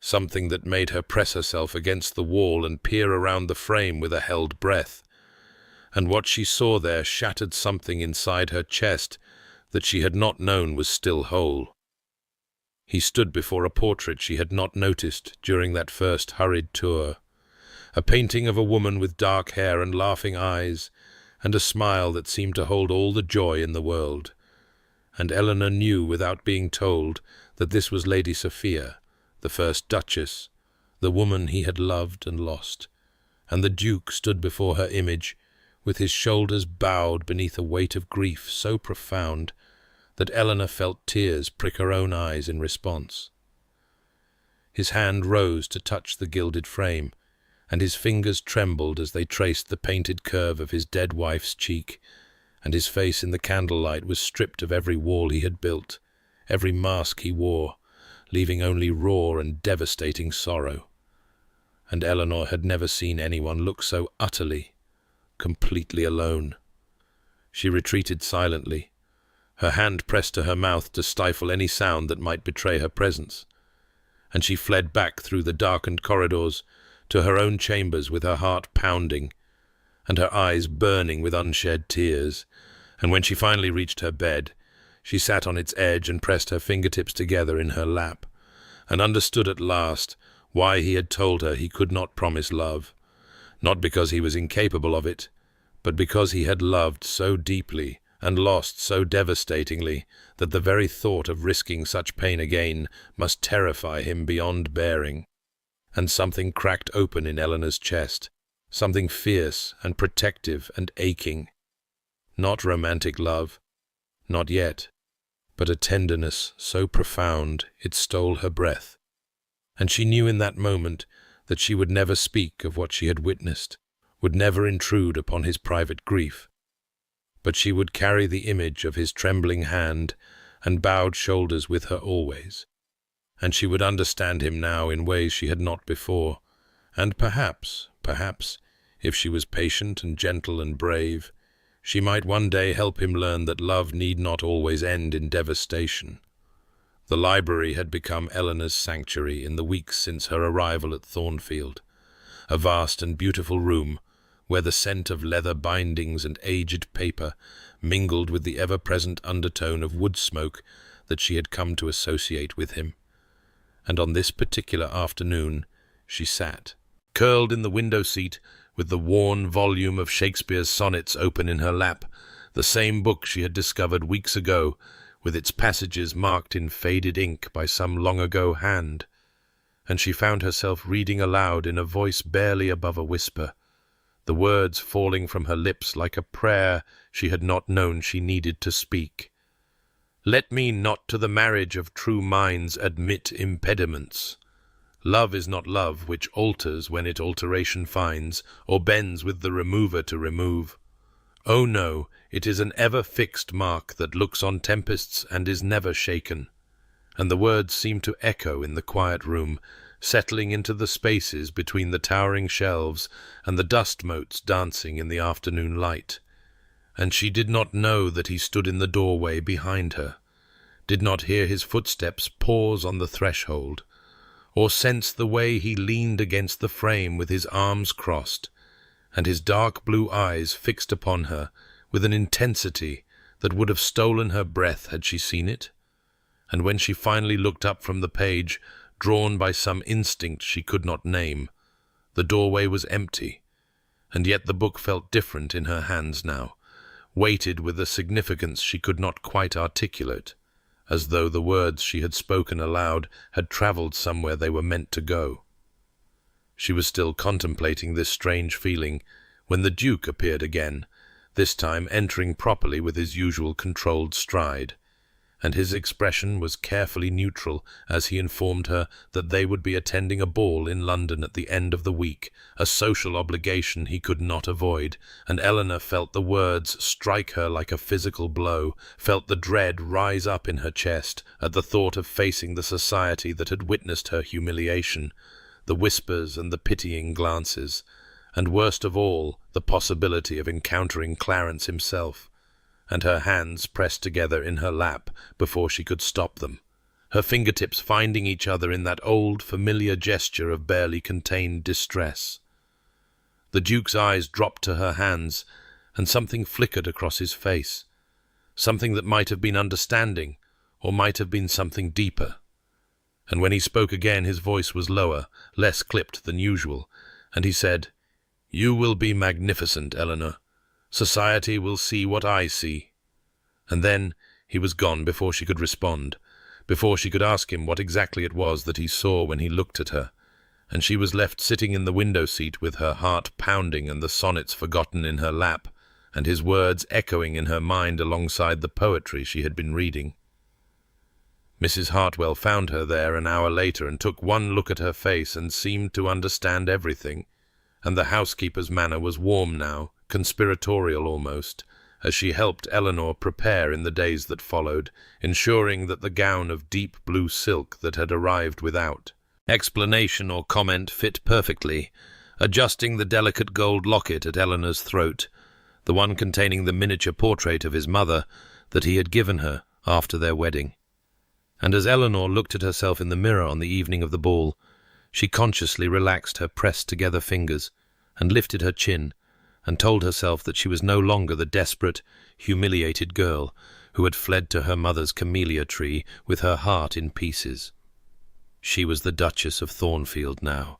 something that made her press herself against the wall and peer around the frame with a held breath, and what she saw there shattered something inside her chest that she had not known was still whole. He stood before a portrait she had not noticed during that first hurried tour, a painting of a woman with dark hair and laughing eyes, and a smile that seemed to hold all the joy in the world. And Eleanor knew without being told that this was Lady Sophia, the first Duchess, the woman he had loved and lost, and the Duke stood before her image, with his shoulders bowed beneath a weight of grief so profound that Eleanor felt tears prick her own eyes in response. His hand rose to touch the gilded frame, and his fingers trembled as they traced the painted curve of his dead wife's cheek, and his face in the candlelight was stripped of every wall he had built, every mask he wore, leaving only raw and devastating sorrow. And Eleanor had never seen anyone look so utterly, completely alone. She retreated silently, her hand pressed to her mouth to stifle any sound that might betray her presence, and she fled back through the darkened corridors to her own chambers with her heart pounding and her eyes burning with unshed tears. And when she finally reached her bed, she sat on its edge and pressed her fingertips together in her lap, and understood at last why he had told her he could not promise love, not because he was incapable of it, but because he had loved so deeply and lost so devastatingly that the very thought of risking such pain again must terrify him beyond bearing. And something cracked open in Eleanor's chest, something fierce and protective and aching. Not romantic love, Not yet, but a tenderness so profound it stole her breath, and she knew in that moment that she would never speak of what she had witnessed, would never intrude upon his private grief, but she would carry the image of his trembling hand and bowed shoulders with her always, and she would understand him now in ways she had not before, and perhaps, if she was patient and gentle and brave, she might one day help him learn that love need not always end in devastation. The library had become Eleanor's sanctuary in the weeks since her arrival at Thornfield, a vast and beautiful room where the scent of leather bindings and aged paper mingled with the ever-present undertone of wood smoke that she had come to associate with him. And on this particular afternoon she sat, curled in the window seat, with the worn volume of Shakespeare's sonnets open in her lap, the same book she had discovered weeks ago, with its passages marked in faded ink by some long-ago hand, and she found herself reading aloud in a voice barely above a whisper, the words falling from her lips like a prayer she had not known she needed to speak. "Let me not to the marriage of true minds admit impediments. Love is not love which alters when it alteration finds, or bends with the remover to remove. Oh no, it is an ever-fixed mark that looks on tempests and is never shaken." And the words seemed to echo in the quiet room, settling into the spaces between the towering shelves and the dust motes dancing in the afternoon light. And she did not know that he stood in the doorway behind her, did not hear his footsteps pause on the threshold, or sense the way he leaned against the frame with his arms crossed, and his dark blue eyes fixed upon her with an intensity that would have stolen her breath had she seen it. And when she finally looked up from the page, drawn by some instinct she could not name, the doorway was empty, and yet the book felt different in her hands now, weighted with a significance she could not quite articulate, as though the words she had spoken aloud had travelled somewhere they were meant to go. She was still contemplating this strange feeling when the Duke appeared again, this time entering properly with his usual controlled stride, and his expression was carefully neutral as he informed her that they would be attending a ball in London at the end of the week, a social obligation he could not avoid, and Eleanor felt the words strike her like a physical blow, felt the dread rise up in her chest at the thought of facing the society that had witnessed her humiliation, the whispers and the pitying glances, and worst of all, the possibility of encountering Clarence himself, and her hands pressed together in her lap before she could stop them, her fingertips finding each other in that old familiar gesture of barely contained distress. The Duke's eyes dropped to her hands, and something flickered across his face, something that might have been understanding, or might have been something deeper. And when he spoke again, his voice was lower, less clipped than usual, and he said, "You will be magnificent, Eleanor. Society will see what I see." And then he was gone before she could respond, before she could ask him what exactly it was that he saw when he looked at her, and she was left sitting in the window seat with her heart pounding and the sonnets forgotten in her lap, and his words echoing in her mind alongside the poetry she had been reading. Mrs. Hartwell found her there an hour later and took one look at her face and seemed to understand everything, and the housekeeper's manner was warm now, conspiratorial almost, as she helped Eleanor prepare in the days that followed, ensuring that the gown of deep blue silk that had arrived without explanation or comment fit perfectly, adjusting the delicate gold locket at Eleanor's throat, the one containing the miniature portrait of his mother that he had given her after their wedding. And as Eleanor looked at herself in the mirror on the evening of the ball, she consciously relaxed her pressed-together fingers and lifted her chin, and told herself that she was no longer the desperate, humiliated girl who had fled to her mother's camellia tree with her heart in pieces. She was the Duchess of Thornfield now,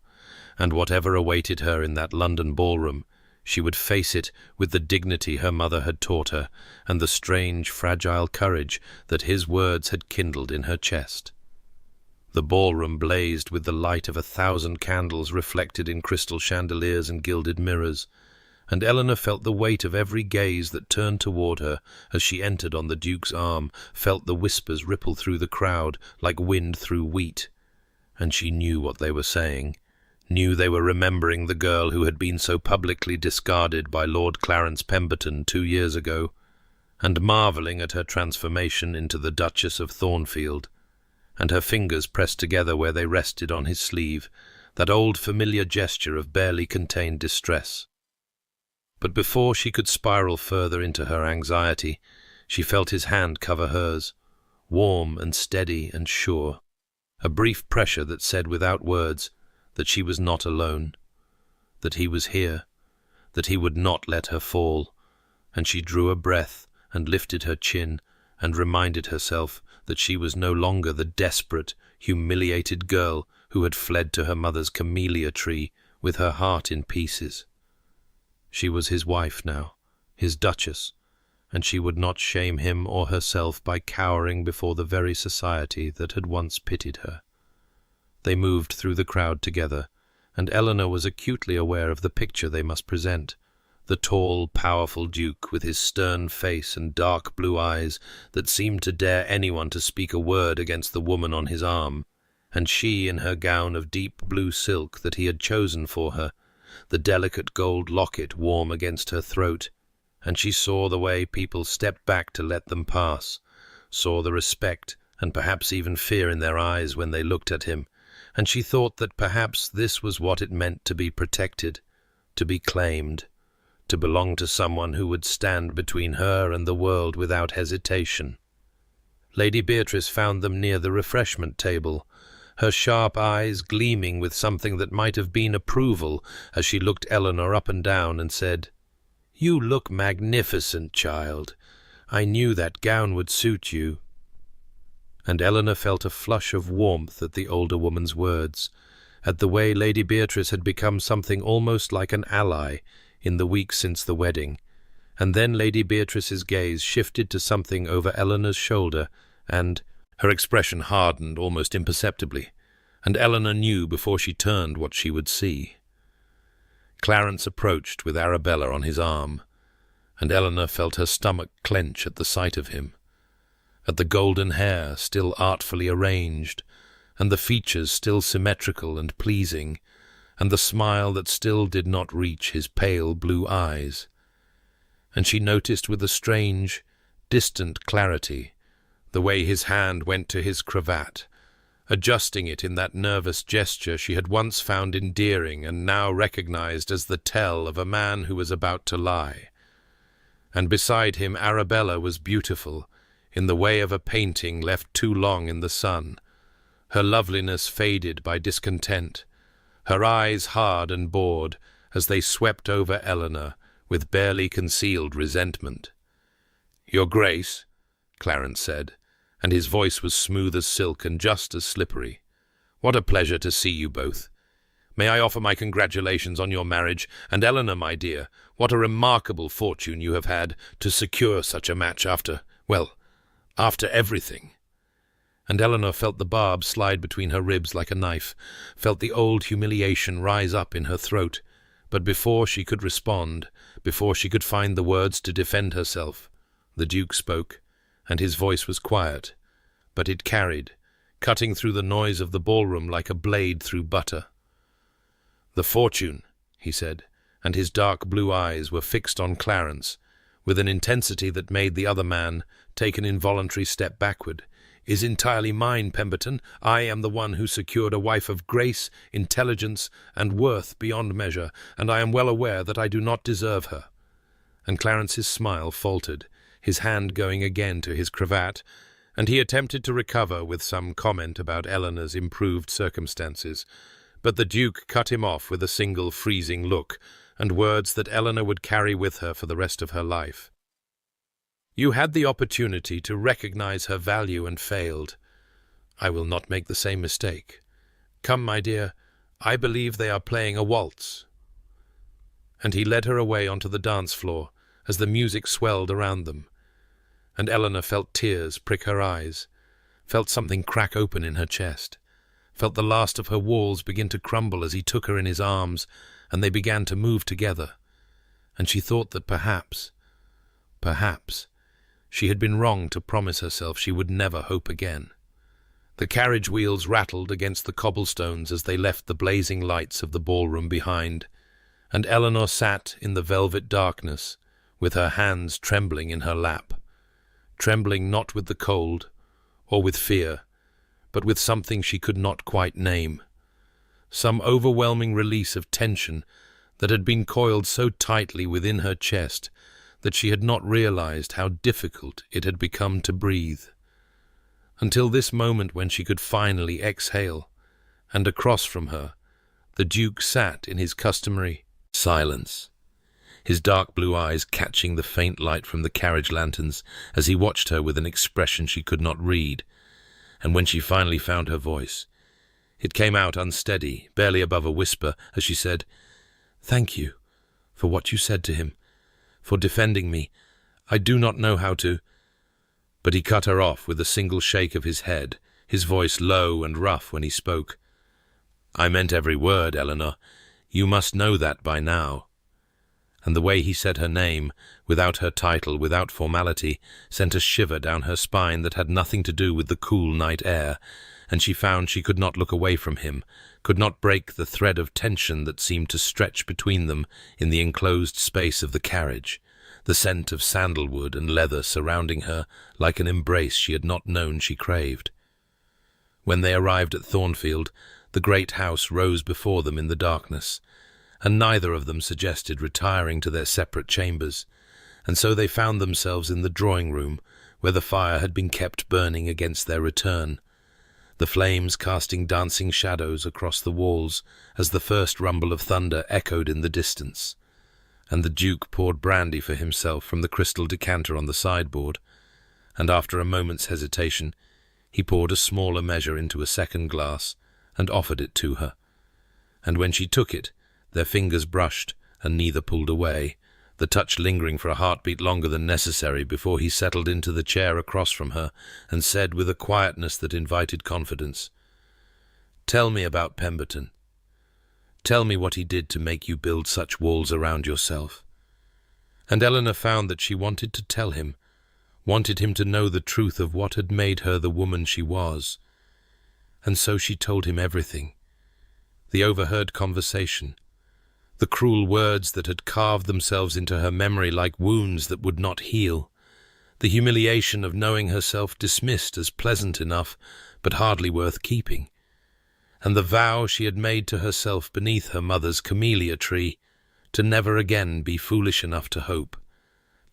and whatever awaited her in that London ballroom, she would face it with the dignity her mother had taught her, and the strange, fragile courage that his words had kindled in her chest. The ballroom blazed with the light of 1,000 candles reflected in crystal chandeliers and gilded mirrors, and Eleanor felt the weight of every gaze that turned toward her as she entered on the Duke's arm, felt the whispers ripple through the crowd like wind through wheat. And she knew what they were saying, knew they were remembering the girl who had been so publicly discarded by Lord Clarence Pemberton 2 years ago, and marvelling at her transformation into the Duchess of Thornfield, and her fingers pressed together where they rested on his sleeve, that old familiar gesture of barely contained distress. But before she could spiral further into her anxiety, she felt his hand cover hers, warm and steady and sure, a brief pressure that said without words that she was not alone, that he was here, that he would not let her fall, and she drew a breath and lifted her chin and reminded herself that she was no longer the desperate, humiliated girl who had fled to her mother's camellia tree with her heart in pieces. She was his wife now, his duchess, and she would not shame him or herself by cowering before the very society that had once pitied her. They moved through the crowd together, and Eleanor was acutely aware of the picture they must present, the tall, powerful Duke with his stern face and dark blue eyes that seemed to dare anyone to speak a word against the woman on his arm, and she in her gown of deep blue silk that he had chosen for her, the delicate gold locket warm against her throat, and she saw the way people stepped back to let them pass, saw the respect and perhaps even fear in their eyes when they looked at him, and she thought that perhaps this was what it meant to be protected, to be claimed, to belong to someone who would stand between her and the world without hesitation. Lady Beatrice found them near the refreshment table, her sharp eyes gleaming with something that might have been approval as she looked Eleanor up and down and said, "You look magnificent, child. I knew that gown would suit you." And Eleanor felt a flush of warmth at the older woman's words, at the way Lady Beatrice had become something almost like an ally in the weeks since the wedding, and then Lady Beatrice's gaze shifted to something over Eleanor's shoulder, and her expression hardened almost imperceptibly, and Eleanor knew before she turned what she would see. Clarence approached with Arabella on his arm, and Eleanor felt her stomach clench at the sight of him, at the golden hair still artfully arranged, and the features still symmetrical and pleasing, and the smile that still did not reach his pale blue eyes. And she noticed with a strange, distant clarity the way his hand went to his cravat, adjusting it in that nervous gesture she had once found endearing and now recognized as the tell of a man who was about to lie. And beside him Arabella was beautiful, in the way of a painting left too long in the sun, her loveliness faded by discontent, her eyes hard and bored as they swept over Eleanor with barely concealed resentment. "Your Grace," Clarence said, and his voice was smooth as silk and just as slippery. "What a pleasure to see you both. May I offer my congratulations on your marriage, and Eleanor, my dear, what a remarkable fortune you have had to secure such a match after everything." And Eleanor felt the barb slide between her ribs like a knife, felt the old humiliation rise up in her throat, but before she could respond, before she could find the words to defend herself, the Duke spoke, and his voice was quiet, but it carried, cutting through the noise of the ballroom like a blade through butter. "The fortune," he said, and his dark blue eyes were fixed on Clarence, with an intensity that made the other man take an involuntary step backward, "is entirely mine, Pemberton. I am the one who secured a wife of grace, intelligence, and worth beyond measure, and I am well aware that I do not deserve her." And Clarence's smile faltered, his hand going again to his cravat, and he attempted to recover with some comment about Eleanor's improved circumstances, but the Duke cut him off with a single freezing look, and words that Eleanor would carry with her for the rest of her life. "You had the opportunity to recognize her value and failed. I will not make the same mistake. Come, my dear, I believe they are playing a waltz." And he led her away onto the dance floor as the music swelled around them, and Eleanor felt tears prick her eyes, felt something crack open in her chest, felt the last of her walls begin to crumble as he took her in his arms, and they began to move together. and she thought that perhaps, she had been wrong to promise herself she would never hope again. The carriage wheels rattled against the cobblestones as they left the blazing lights of the ballroom behind, and Eleanor sat in the velvet darkness with her hands trembling in her lap, trembling not with the cold or with fear, but with something she could not quite name, some overwhelming release of tension that had been coiled so tightly within her chest that she had not realized how difficult it had become to breathe. Until this moment when she could finally exhale, and across from her, the Duke sat in his customary silence, his dark blue eyes catching the faint light from the carriage lanterns as he watched her with an expression she could not read. And when she finally found her voice, it came out unsteady, barely above a whisper, as she said, "Thank you for what you said to him, for defending me. I do not know how to—" But he cut her off with a single shake of his head, his voice low and rough when he spoke. "I meant every word, Eleanor. You must know that by now." And the way he said her name, without her title, without formality, sent a shiver down her spine that had nothing to do with the cool night air, and she found she could not look away from him, could not break the thread of tension that seemed to stretch between them in the enclosed space of the carriage, the scent of sandalwood and leather surrounding her like an embrace she had not known she craved. When they arrived at Thornfield, the great house rose before them in the darkness, and neither of them suggested retiring to their separate chambers, and so they found themselves in the drawing-room, where the fire had been kept burning against their return, the flames casting dancing shadows across the walls as the first rumble of thunder echoed in the distance. And the Duke poured brandy for himself from the crystal decanter on the sideboard, and after a moment's hesitation, he poured a smaller measure into a second glass and offered it to her. And when she took it, their fingers brushed, and neither pulled away, the touch lingering for a heartbeat longer than necessary before he settled into the chair across from her and said with a quietness that invited confidence, "Tell me about Pemberton. Tell me what he did to make you build such walls around yourself." And Eleanor found that she wanted to tell him, wanted him to know the truth of what had made her the woman she was. And so she told him everything. The overheard conversation, the cruel words that had carved themselves into her memory like wounds that would not heal, the humiliation of knowing herself dismissed as pleasant enough but hardly worth keeping, and the vow she had made to herself beneath her mother's camellia tree to never again be foolish enough to hope,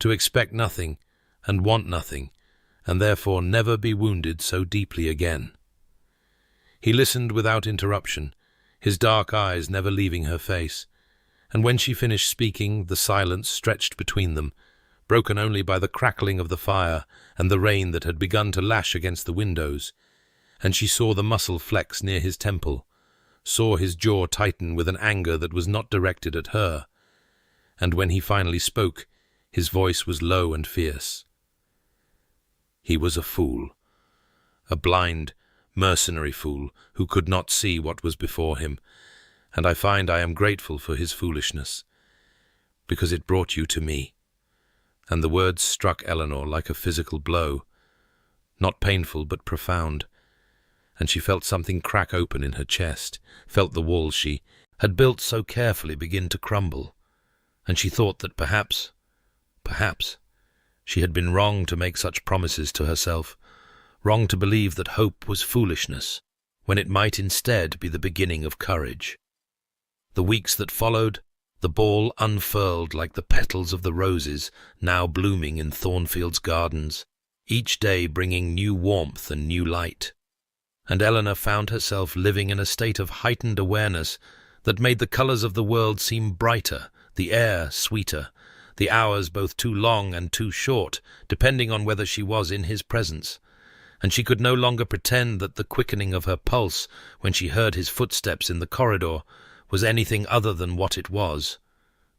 to expect nothing and want nothing, and therefore never be wounded so deeply again. He listened without interruption, his dark eyes never leaving her face, and when she finished speaking, the silence stretched between them, broken only by the crackling of the fire and the rain that had begun to lash against the windows, and she saw the muscle flex near his temple, saw his jaw tighten with an anger that was not directed at her, and when he finally spoke, his voice was low and fierce. He was a fool, a blind, mercenary fool who could not see what was before him, and I find I am grateful for his foolishness, because it brought you to me. And the words struck Eleanor like a physical blow, not painful but profound, and she felt something crack open in her chest, felt the walls she had built so carefully begin to crumble, and she thought that perhaps, she had been wrong to make such promises to herself, wrong to believe that hope was foolishness, when it might instead be the beginning of courage. The weeks that followed, the ball unfurled like the petals of the roses now blooming in Thornfield's gardens, each day bringing new warmth and new light. And Eleanor found herself living in a state of heightened awareness that made the colours of the world seem brighter, the air sweeter, the hours both too long and too short, depending on whether she was in his presence. And she could no longer pretend that the quickening of her pulse when she heard his footsteps in the corridor was anything other than what it was,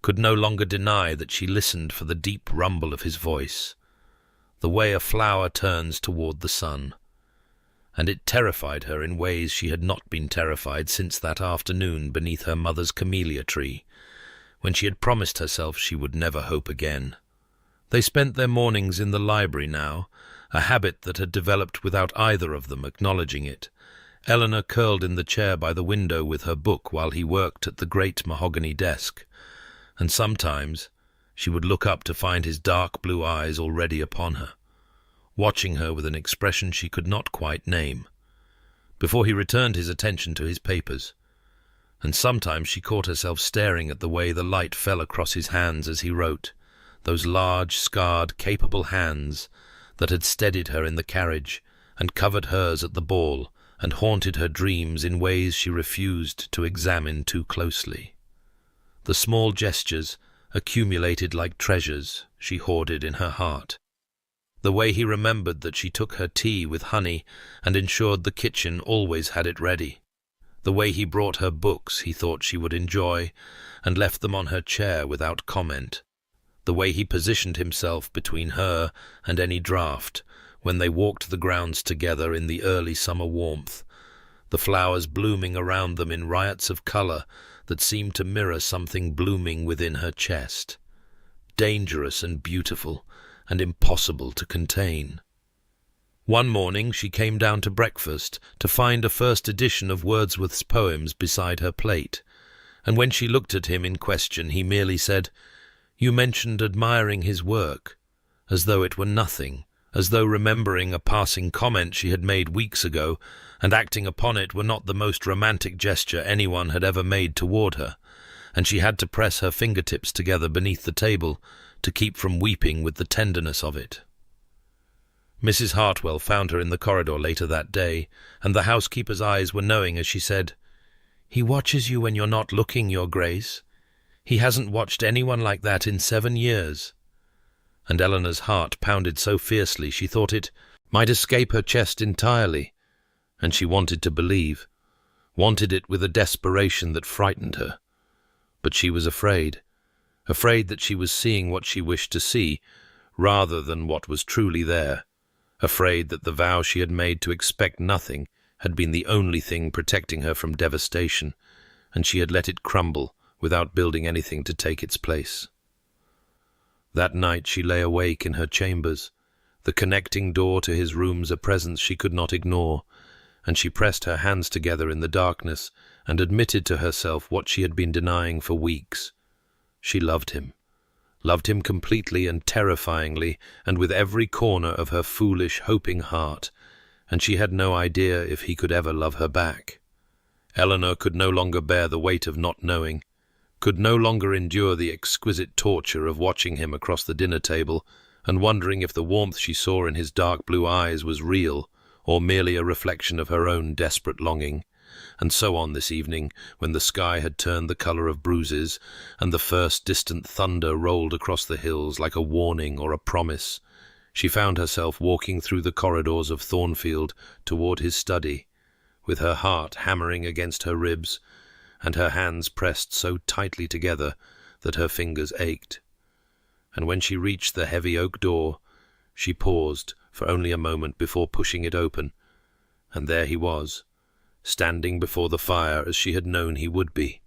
could no longer deny that she listened for the deep rumble of his voice, the way a flower turns toward the sun. And it terrified her in ways she had not been terrified since that afternoon beneath her mother's camellia tree, when she had promised herself she would never hope again. They spent their mornings in the library now, a habit that had developed without either of them acknowledging it. Eleanor curled in the chair by the window with her book while he worked at the great mahogany desk, and sometimes she would look up to find his dark blue eyes already upon her, watching her with an expression she could not quite name, before he returned his attention to his papers. And sometimes she caught herself staring at the way the light fell across his hands as he wrote, those large, scarred, capable hands that had steadied her in the carriage and covered hers at the ball and haunted her dreams in ways she refused to examine too closely. The small gestures accumulated like treasures she hoarded in her heart. The way he remembered that she took her tea with honey and ensured the kitchen always had it ready. The way he brought her books he thought she would enjoy and left them on her chair without comment. The way he positioned himself between her and any draught when they walked the grounds together in the early summer warmth, the flowers blooming around them in riots of colour that seemed to mirror something blooming within her chest, dangerous and beautiful and impossible to contain. One morning she came down to breakfast to find a first edition of Wordsworth's poems beside her plate, and when she looked at him in question he merely said, "You mentioned admiring his work," as though it were nothing, as though remembering a passing comment she had made weeks ago and acting upon it were not the most romantic gesture anyone had ever made toward her, and she had to press her fingertips together beneath the table to keep from weeping with the tenderness of it. Mrs. Hartwell found her in the corridor later that day, and the housekeeper's eyes were knowing as she said, "He watches you when you're not looking, Your Grace. He hasn't watched anyone like that in 7 years." And Eleanor's heart pounded so fiercely she thought it might escape her chest entirely, and she wanted to believe, wanted it with a desperation that frightened her. But she was afraid that she was seeing what she wished to see, rather than what was truly there, afraid that the vow she had made to expect nothing had been the only thing protecting her from devastation, and she had let it crumble without building anything to take its place. That night she lay awake in her chambers, the connecting door to his rooms a presence she could not ignore, and she pressed her hands together in the darkness and admitted to herself what she had been denying for weeks. She loved him completely and terrifyingly, and with every corner of her foolish, hoping heart, and she had no idea if he could ever love her back. Eleanor could no longer bear the weight of not knowing, could no longer endure the exquisite torture of watching him across the dinner table and wondering if the warmth she saw in his dark blue eyes was real or merely a reflection of her own desperate longing. And so on this evening, when the sky had turned the colour of bruises and the first distant thunder rolled across the hills like a warning or a promise, she found herself walking through the corridors of Thornfield toward his study, with her heart hammering against her ribs and her hands pressed so tightly together that her fingers ached. And when she reached the heavy oak door, she paused for only a moment before pushing it open, and there he was, standing before the fire as she had known he would be,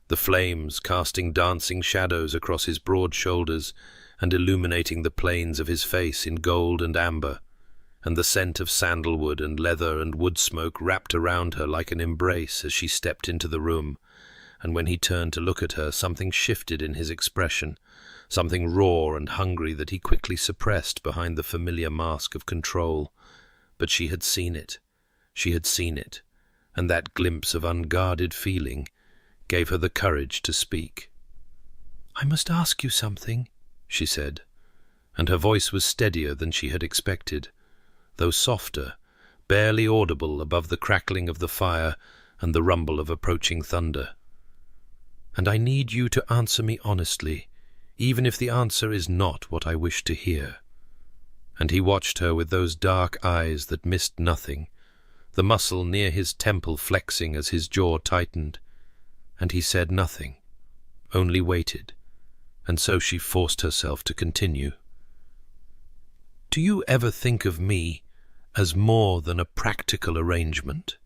the flames casting dancing shadows across his broad shoulders and illuminating the planes of his face in gold and amber, and the scent of sandalwood and leather and wood smoke wrapped around her like an embrace as she stepped into the room. And when he turned to look at her, something shifted in his expression, something raw and hungry that he quickly suppressed behind the familiar mask of control. But she had seen it, and that glimpse of unguarded feeling gave her the courage to speak. "I must ask you something," she said, and her voice was steadier than she had expected, though softer, barely audible above the crackling of the fire and the rumble of approaching thunder. "And I need you to answer me honestly, even if the answer is not what I wish to hear." And he watched her with those dark eyes that missed nothing, the muscle near his temple flexing as his jaw tightened, and he said nothing, only waited, and so she forced herself to continue. "Do you ever think of me as more than a practical arrangement,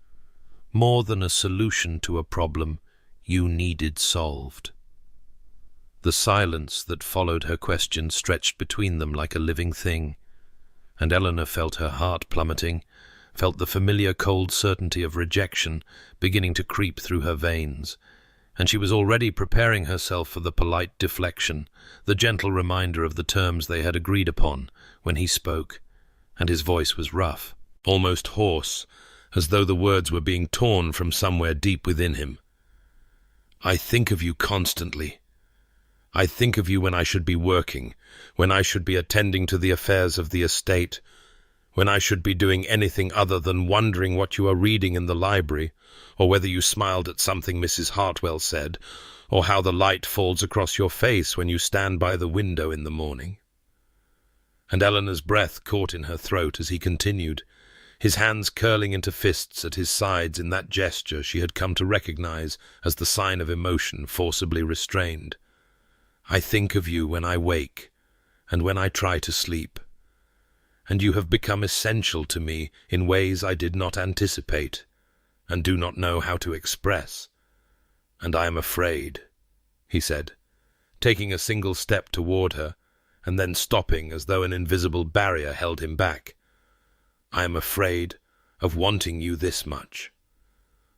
more than a solution to a problem you needed solved?" The silence that followed her question stretched between them like a living thing, and Eleanor felt her heart plummeting, felt the familiar cold certainty of rejection beginning to creep through her veins, and she was already preparing herself for the polite deflection, the gentle reminder of the terms they had agreed upon, when he spoke, and his voice was rough, almost hoarse, as though the words were being torn from somewhere deep within him. "I think of you constantly. I think of you when I should be working, when I should be attending to the affairs of the estate, when I should be doing anything other than wondering what you are reading in the library, or whether you smiled at something Mrs. Hartwell said, or how the light falls across your face when you stand by the window in the morning." And Eleanor's breath caught in her throat as he continued, his hands curling into fists at his sides in that gesture she had come to recognize as the sign of emotion forcibly restrained. "I think of you when I wake, and when I try to sleep, and you have become essential to me in ways I did not anticipate, and do not know how to express. And I am afraid," he said, taking a single step toward her, and then stopping as though an invisible barrier held him back. "I am afraid of wanting you this much."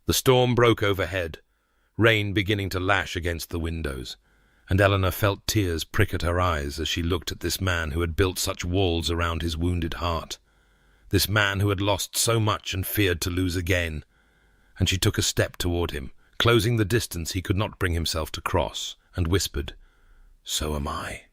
The storm broke overhead, rain beginning to lash against the windows, and Eleanor felt tears prick at her eyes as she looked at this man who had built such walls around his wounded heart, this man who had lost so much and feared to lose again, and she took a step toward him, closing the distance he could not bring himself to cross, and whispered, "So am I."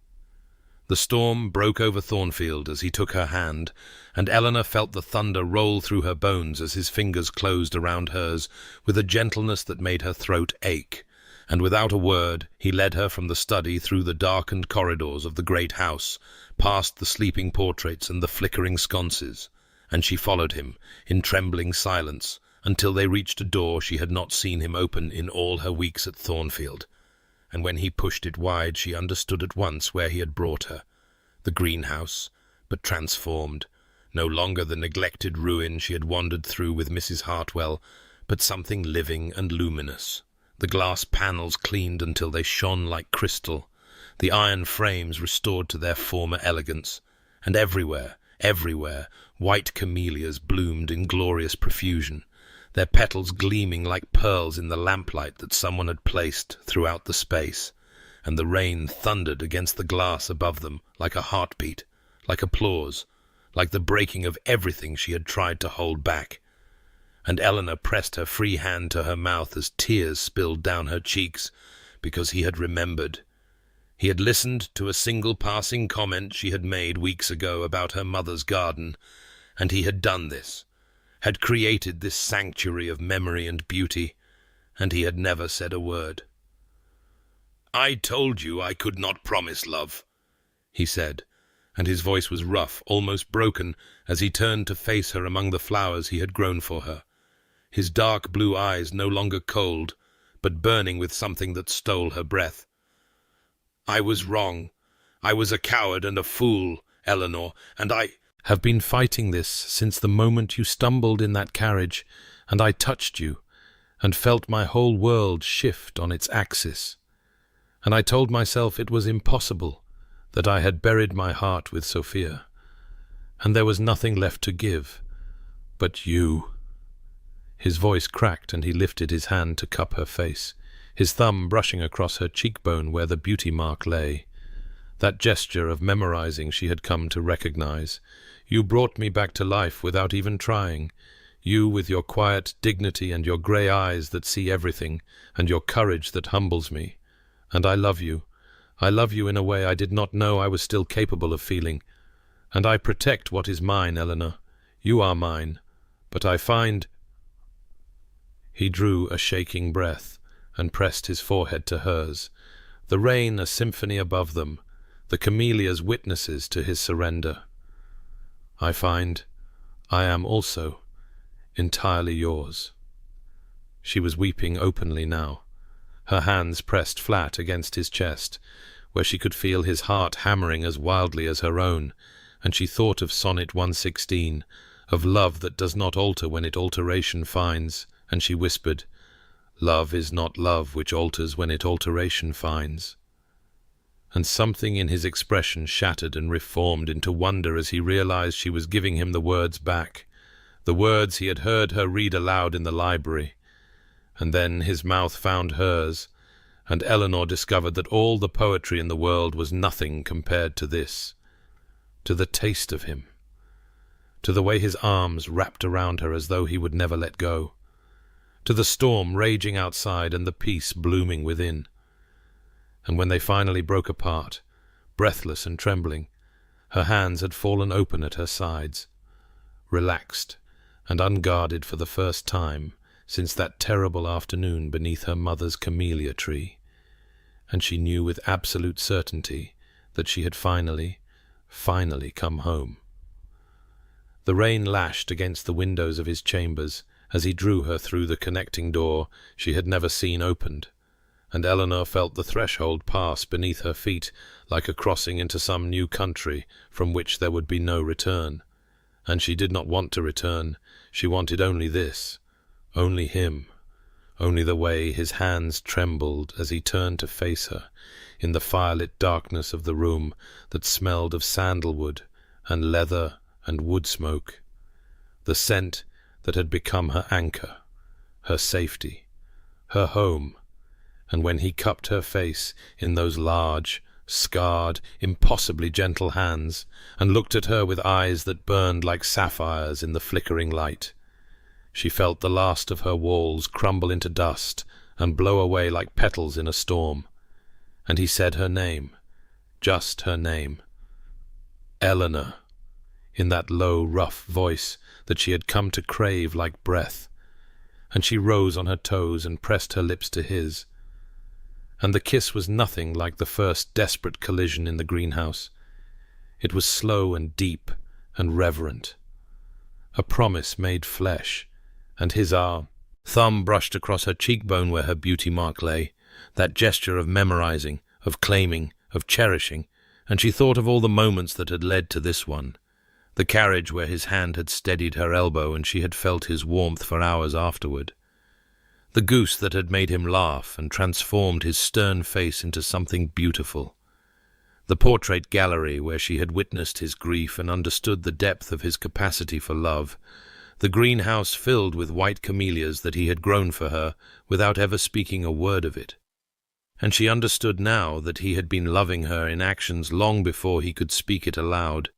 The storm broke over Thornfield as he took her hand, and Eleanor felt the thunder roll through her bones as his fingers closed around hers with a gentleness that made her throat ache, and without a word he led her from the study through the darkened corridors of the great house, past the sleeping portraits and the flickering sconces, and she followed him in trembling silence until they reached a door she had not seen him open in all her weeks at Thornfield. And when he pushed it wide she understood at once where he had brought her. The greenhouse, but transformed, no longer the neglected ruin she had wandered through with Mrs. Hartwell, but something living and luminous. The glass panels cleaned until they shone like crystal, the iron frames restored to their former elegance, and everywhere, white camellias bloomed in glorious profusion, their petals gleaming like pearls in the lamplight that someone had placed throughout the space, and the rain thundered against the glass above them like a heartbeat, like applause, like the breaking of everything she had tried to hold back. And Eleanor pressed her free hand to her mouth as tears spilled down her cheeks, because he had remembered. He had listened to a single passing comment she had made weeks ago about her mother's garden, and he had done this, had created this sanctuary of memory and beauty, and he had never said a word. "I told you I could not promise love," he said, and his voice was rough, almost broken, as he turned to face her among the flowers he had grown for her, his dark blue eyes no longer cold, but burning with something that stole her breath. "I was wrong. I was a coward and a fool, Eleanor, and I have been fighting this since the moment you stumbled in that carriage, and I touched you, and felt my whole world shift on its axis. And I told myself it was impossible, that I had buried my heart with Sophia, and there was nothing left to give. But you—" His voice cracked, and he lifted his hand to cup her face, his thumb brushing across her cheekbone where the beauty mark lay. That gesture of memorizing she had come to recognize. "You brought me back to life without even trying. You with your quiet dignity and your grey eyes that see everything, and your courage that humbles me. And I love you. I love you in a way I did not know I was still capable of feeling. And I protect what is mine, Eleanor. You are mine. But I find—" He drew a shaking breath and pressed his forehead to hers, the rain a symphony above them, the camellias witnesses to his surrender. "I find I am also entirely yours." She was weeping openly now, her hands pressed flat against his chest, where she could feel his heart hammering as wildly as her own, and she thought of Sonnet 116, of love that does not alter when it alteration finds, and she whispered, "Love is not love which alters when it alteration finds." and something in his expression shattered and reformed into wonder as he realized she was giving him the words back, the words he had heard her read aloud in the library. And then his mouth found hers, and Eleanor discovered that all the poetry in the world was nothing compared to this, to the taste of him, to the way his arms wrapped around her as though he would never let go, to the storm raging outside and the peace blooming within. And when they finally broke apart, breathless and trembling, her hands had fallen open at her sides, relaxed and unguarded for the first time since that terrible afternoon beneath her mother's camellia tree, and she knew with absolute certainty that she had finally come home. The rain lashed against the windows of his chambers as he drew her through the connecting door she had never seen opened, and Eleanor felt the threshold pass beneath her feet like a crossing into some new country from which there would be no return. And she did not want to return. She wanted only this, only him, only the way his hands trembled as he turned to face her in the firelit darkness of the room that smelled of sandalwood and leather and wood smoke, the scent that had become her anchor, her safety, her home. And when he cupped her face in those large, scarred, impossibly gentle hands, and looked at her with eyes that burned like sapphires in the flickering light, she felt the last of her walls crumble into dust and blow away like petals in a storm. And he said her name, just her name, Eleanor, in that low, rough voice that she had come to crave like breath. And she rose on her toes and pressed her lips to his. And the kiss was nothing like the first desperate collision in the greenhouse. It was slow and deep and reverent, a promise made flesh, and his thumb brushed across her cheekbone where her beauty mark lay, that gesture of memorizing, of claiming, of cherishing, and she thought of all the moments that had led to this one, the carriage where his hand had steadied her elbow and she had felt his warmth for hours afterward, the goose that had made him laugh and transformed his stern face into something beautiful, the portrait gallery where she had witnessed his grief and understood the depth of his capacity for love, the greenhouse filled with white camellias that he had grown for her without ever speaking a word of it. And she understood now that he had been loving her in actions long before he could speak it aloud,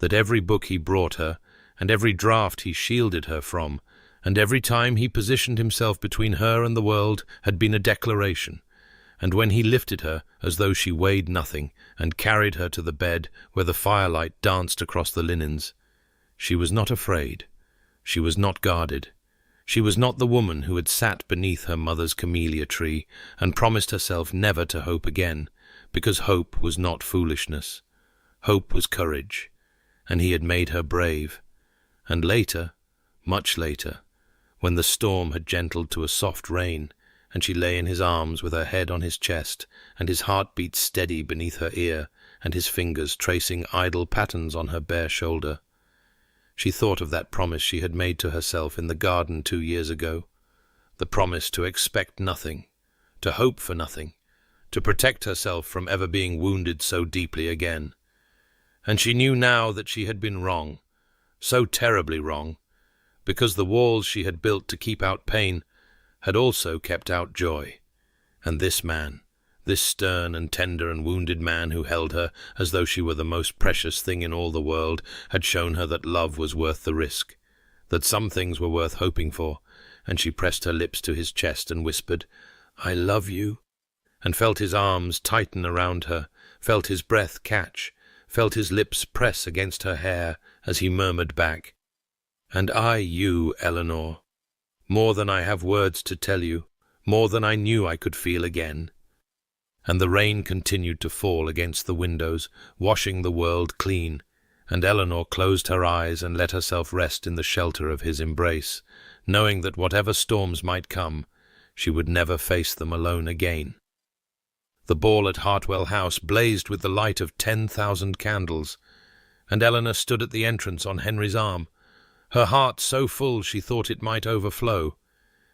that every book he brought her, and every draught he shielded her from, and every time he positioned himself between her and the world had been a declaration, and when he lifted her as though she weighed nothing and carried her to the bed where the firelight danced across the linens, she was not afraid, she was not guarded, she was not the woman who had sat beneath her mother's camellia tree and promised herself never to hope again, because hope was not foolishness, hope was courage, and he had made her brave. And later, much later, when the storm had gentled to a soft rain, and she lay in his arms with her head on his chest, and his heart beat steady beneath her ear, and his fingers tracing idle patterns on her bare shoulder, she thought of that promise she had made to herself in the garden 2 years ago, the promise to expect nothing, to hope for nothing, to protect herself from ever being wounded so deeply again. And she knew now that she had been wrong, so terribly wrong, because the walls she had built to keep out pain had also kept out joy. And this man, this stern and tender and wounded man who held her as though she were the most precious thing in all the world, had shown her that love was worth the risk, that some things were worth hoping for, and she pressed her lips to his chest and whispered, "I love you," and felt his arms tighten around her, felt his breath catch, felt his lips press against her hair as he murmured back, "And I you, Eleanor, more than I have words to tell you, more than I knew I could feel again." And the rain continued to fall against the windows, washing the world clean, and Eleanor closed her eyes and let herself rest in the shelter of his embrace, knowing that whatever storms might come, she would never face them alone again. The ball at Hartwell House blazed with the light of 10,000 candles, and Eleanor stood at the entrance on Henry's arm, her heart so full she thought it might overflow,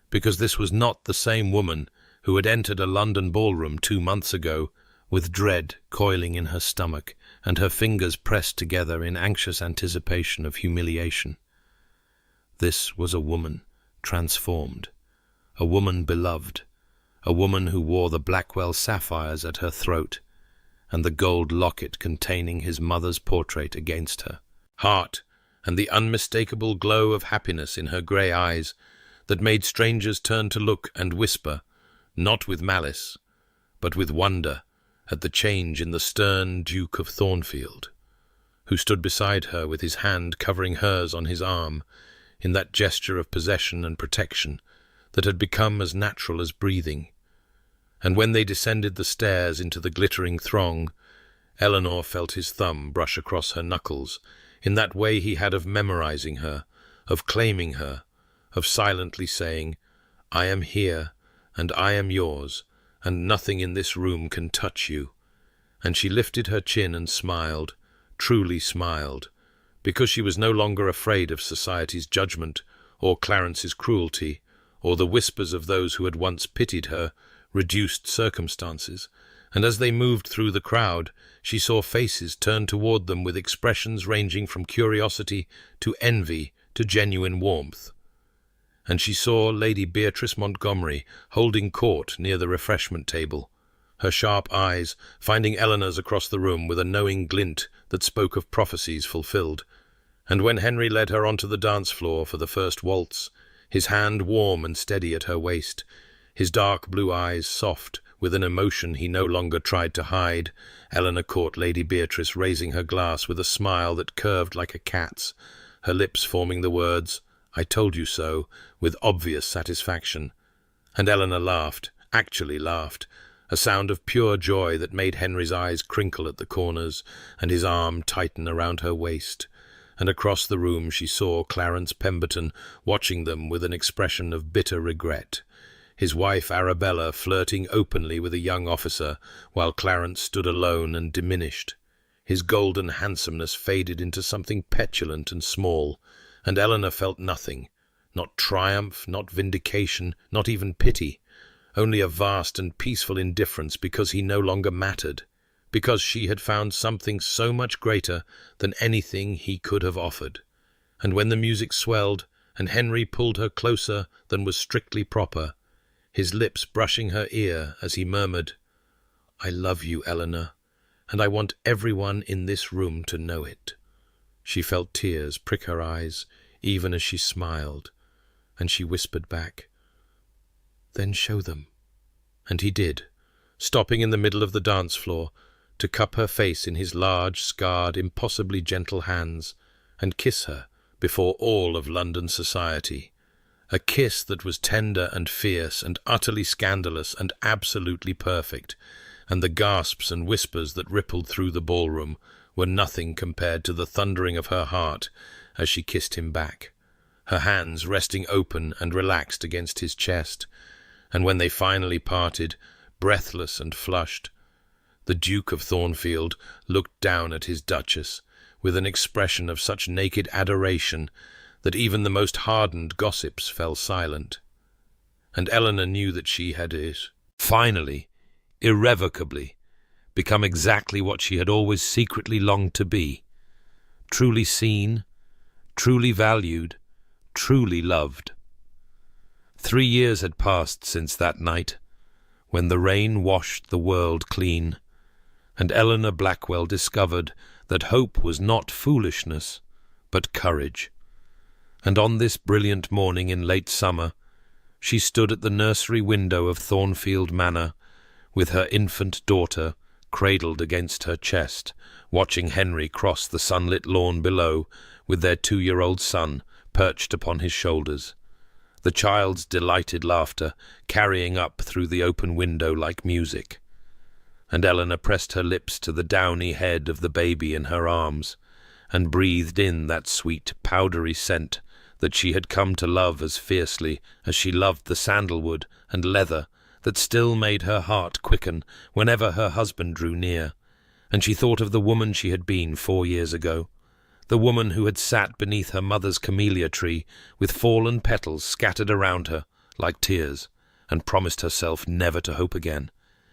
because this was not the same woman who had entered a London ballroom 2 months ago, with dread coiling in her stomach and her fingers pressed together in anxious anticipation of humiliation. This was a woman transformed, a woman beloved, a woman who wore the Blackwell sapphires at her throat and the gold locket containing his mother's portrait against her heart, and the unmistakable glow of happiness in her grey eyes that made strangers turn to look and whisper, not with malice, but with wonder at the change in the stern Duke of Thornfield, who stood beside her with his hand covering hers on his arm, in that gesture of possession and protection that had become as natural as breathing. And when they descended the stairs into the glittering throng, Eleanor felt his thumb brush across her knuckles in that way he had of memorizing her, of claiming her, of silently saying, "I am here, and I am yours, and nothing in this room can touch you." And she lifted her chin and smiled, truly smiled, because she was no longer afraid of society's judgment, or Clarence's cruelty, or the whispers of those who had once pitied her reduced circumstances. And as they moved through the crowd, she saw faces turned toward them with expressions ranging from curiosity to envy to genuine warmth. And she saw Lady Beatrice Montgomery holding court near the refreshment table, her sharp eyes finding Eleanor's across the room with a knowing glint that spoke of prophecies fulfilled. And when Henry led her onto the dance floor for the first waltz, his hand warm and steady at her waist, his dark blue eyes soft with an emotion he no longer tried to hide, Eleanor caught Lady Beatrice raising her glass with a smile that curved like a cat's, her lips forming the words, "I told you so," with obvious satisfaction. And Eleanor laughed, actually laughed, a sound of pure joy that made Henry's eyes crinkle at the corners and his arm tighten around her waist. And across the room she saw Clarence Pemberton watching them with an expression of bitter regret, his wife Arabella flirting openly with a young officer, while Clarence stood alone and diminished. His golden handsomeness faded into something petulant and small, and Eleanor felt nothing, not triumph, not vindication, not even pity, only a vast and peaceful indifference because he no longer mattered, because she had found something so much greater than anything he could have offered. And when the music swelled, and Henry pulled her closer than was strictly proper, his lips brushing her ear as he murmured, "I love you, Eleanor, and I want everyone in this room to know it." She felt tears prick her eyes, even as she smiled, and she whispered back, "Then show them." And he did, stopping in the middle of the dance floor to cup her face in his large, scarred, impossibly gentle hands, and kiss her before all of London society. A kiss that was tender and fierce and utterly scandalous and absolutely perfect, and the gasps and whispers that rippled through the ballroom were nothing compared to the thundering of her heart as she kissed him back, her hands resting open and relaxed against his chest. And when they finally parted, breathless and flushed, the Duke of Thornfield looked down at his Duchess with an expression of such naked adoration that even the most hardened gossips fell silent. And Eleanor knew that she had finally, irrevocably, become exactly what she had always secretly longed to be, truly seen, truly valued, truly loved. 3 years had passed since that night, when the rain washed the world clean, and Eleanor Blackwell discovered that hope was not foolishness, but courage. And on this brilliant morning in late summer, she stood at the nursery window of Thornfield Manor, with her infant daughter cradled against her chest, watching Henry cross the sunlit lawn below with their 2-year-old son perched upon his shoulders, the child's delighted laughter carrying up through the open window like music. And Eleanor pressed her lips to the downy head of the baby in her arms, and breathed in that sweet, powdery scent that she had come to love as fiercely as she loved the sandalwood and leather that still made her heart quicken whenever her husband drew near. And she thought of the woman she had been 4 years ago, the woman who had sat beneath her mother's camellia tree with fallen petals scattered around her like tears, and promised herself never to hope again,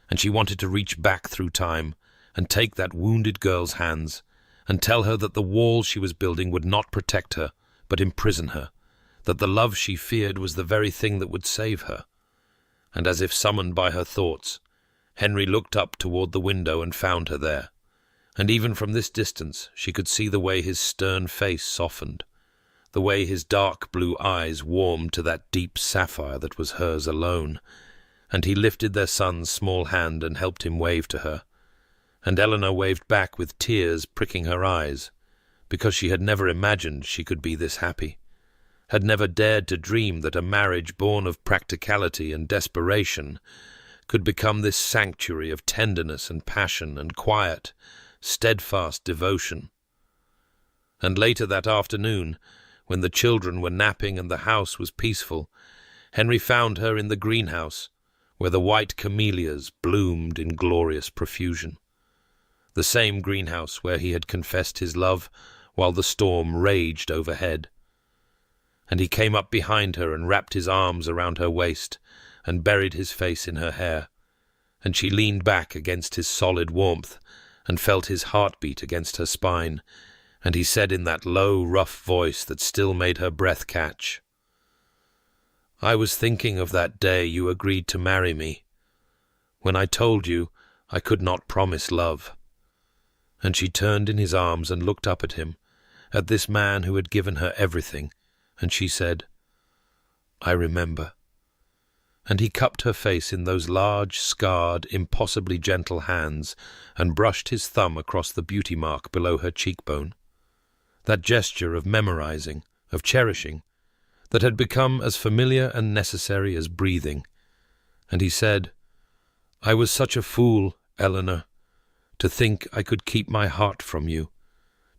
and she wanted to reach back through time and take that wounded girl's hands and tell her that the wall she was building would not protect her, but imprison her, that the love she feared was the very thing that would save her. And as if summoned by her thoughts, Henry looked up toward the window and found her there. And even from this distance she could see the way his stern face softened, the way his dark blue eyes warmed to that deep sapphire that was hers alone. And he lifted their son's small hand and helped him wave to her. And Eleanor waved back with tears pricking her eyes, because she had never imagined she could be this happy, had never dared to dream that a marriage born of practicality and desperation could become this sanctuary of tenderness and passion and quiet, steadfast devotion. And later that afternoon, when the children were napping and the house was peaceful, Henry found her in the greenhouse, where the white camellias bloomed in glorious profusion. The same greenhouse where he had confessed his love while the storm raged overhead. And he came up behind her and wrapped his arms around her waist and buried his face in her hair, and she leaned back against his solid warmth and felt his heartbeat against her spine, and he said in that low, rough voice that still made her breath catch, "I was thinking of that day you agreed to marry me, when I told you I could not promise love." And she turned in his arms and looked up at him, at this man who had given her everything, and she said, "I remember." And he cupped her face in those large, scarred, impossibly gentle hands and brushed his thumb across the beauty mark below her cheekbone. That gesture of memorizing, of cherishing, that had become as familiar and necessary as breathing. And he said, "I was such a fool, Eleanor, to think I could keep my heart from you,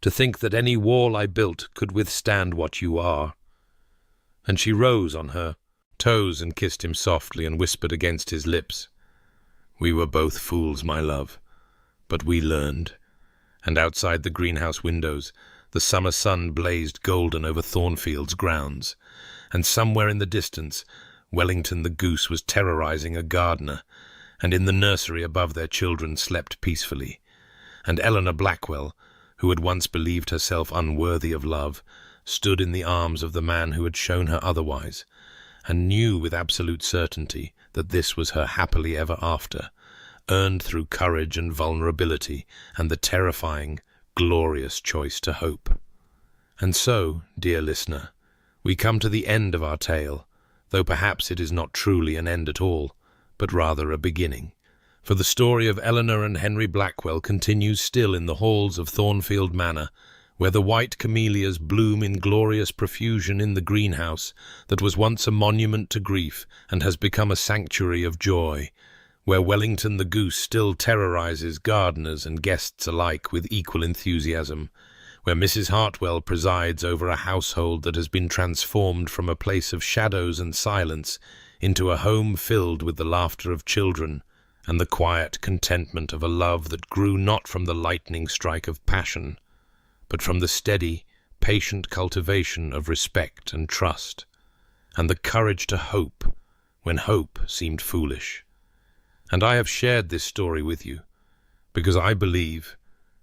to think that any wall I built could withstand what you are." And she rose on her toes and kissed him softly and whispered against his lips, "We were both fools, my love, but we learned." And outside the greenhouse windows, the summer sun blazed golden over Thornfield's grounds, and somewhere in the distance, Wellington the goose was terrorizing a gardener, and in the nursery above their children slept peacefully, and Eleanor Blackwell, who had once believed herself unworthy of love, stood in the arms of the man who had shown her otherwise, and knew with absolute certainty that this was her happily ever after, earned through courage and vulnerability and the terrifying, glorious choice to hope. And so, dear listener, we come to the end of our tale, though perhaps it is not truly an end at all, but rather a beginning. For the story of Eleanor and Henry Blackwell continues still in the halls of Thornfield Manor, where the white camellias bloom in glorious profusion in the greenhouse that was once a monument to grief and has become a sanctuary of joy, where Wellington the goose still terrorizes gardeners and guests alike with equal enthusiasm, where Mrs. Hartwell presides over a household that has been transformed from a place of shadows and silence into a home filled with the laughter of children and the quiet contentment of a love that grew not from the lightning strike of passion, but from the steady, patient cultivation of respect and trust, and the courage to hope when hope seemed foolish. And I have shared this story with you because I believe,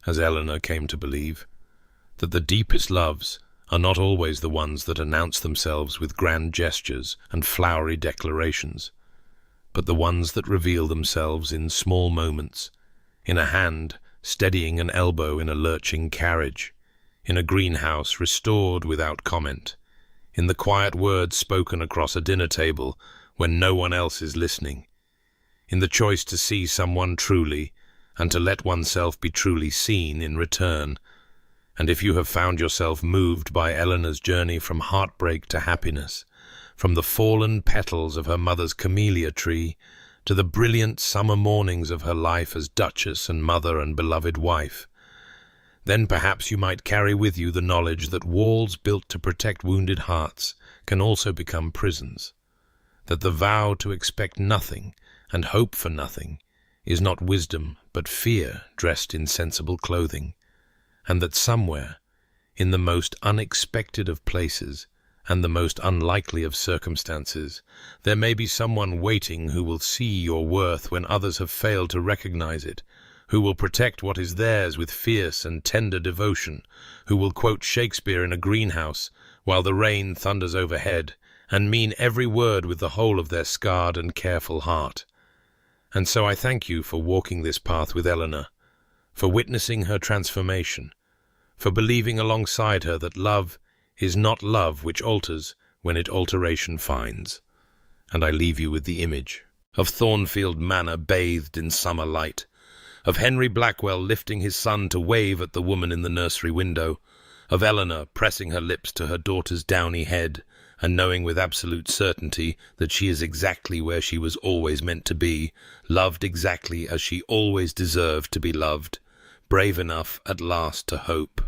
as Eleanor came to believe, that the deepest loves are not always the ones that announce themselves with grand gestures and flowery declarations, but the ones that reveal themselves in small moments, in a hand steadying an elbow in a lurching carriage, in a greenhouse restored without comment, in the quiet words spoken across a dinner table when no one else is listening, in the choice to see someone truly and to let oneself be truly seen in return. And if you have found yourself moved by Eleanor's journey from heartbreak to happiness, from the fallen petals of her mother's camellia tree to the brilliant summer mornings of her life as duchess and mother and beloved wife, then perhaps you might carry with you the knowledge that walls built to protect wounded hearts can also become prisons, that the vow to expect nothing and hope for nothing is not wisdom but fear dressed in sensible clothing, and that somewhere, in the most unexpected of places, and the most unlikely of circumstances, there may be someone waiting who will see your worth when others have failed to recognize it, who will protect what is theirs with fierce and tender devotion, who will quote Shakespeare in a greenhouse while the rain thunders overhead, and mean every word with the whole of their scarred and careful heart. And so I thank you for walking this path with Eleanor, for witnessing her transformation, for believing alongside her that love is not love which alters when it alteration finds. And I leave you with the image of Thornfield Manor bathed in summer light, of Henry Blackwell lifting his son to wave at the woman in the nursery window, of Eleanor pressing her lips to her daughter's downy head and knowing with absolute certainty that she is exactly where she was always meant to be, loved exactly as she always deserved to be loved, brave enough at last to hope.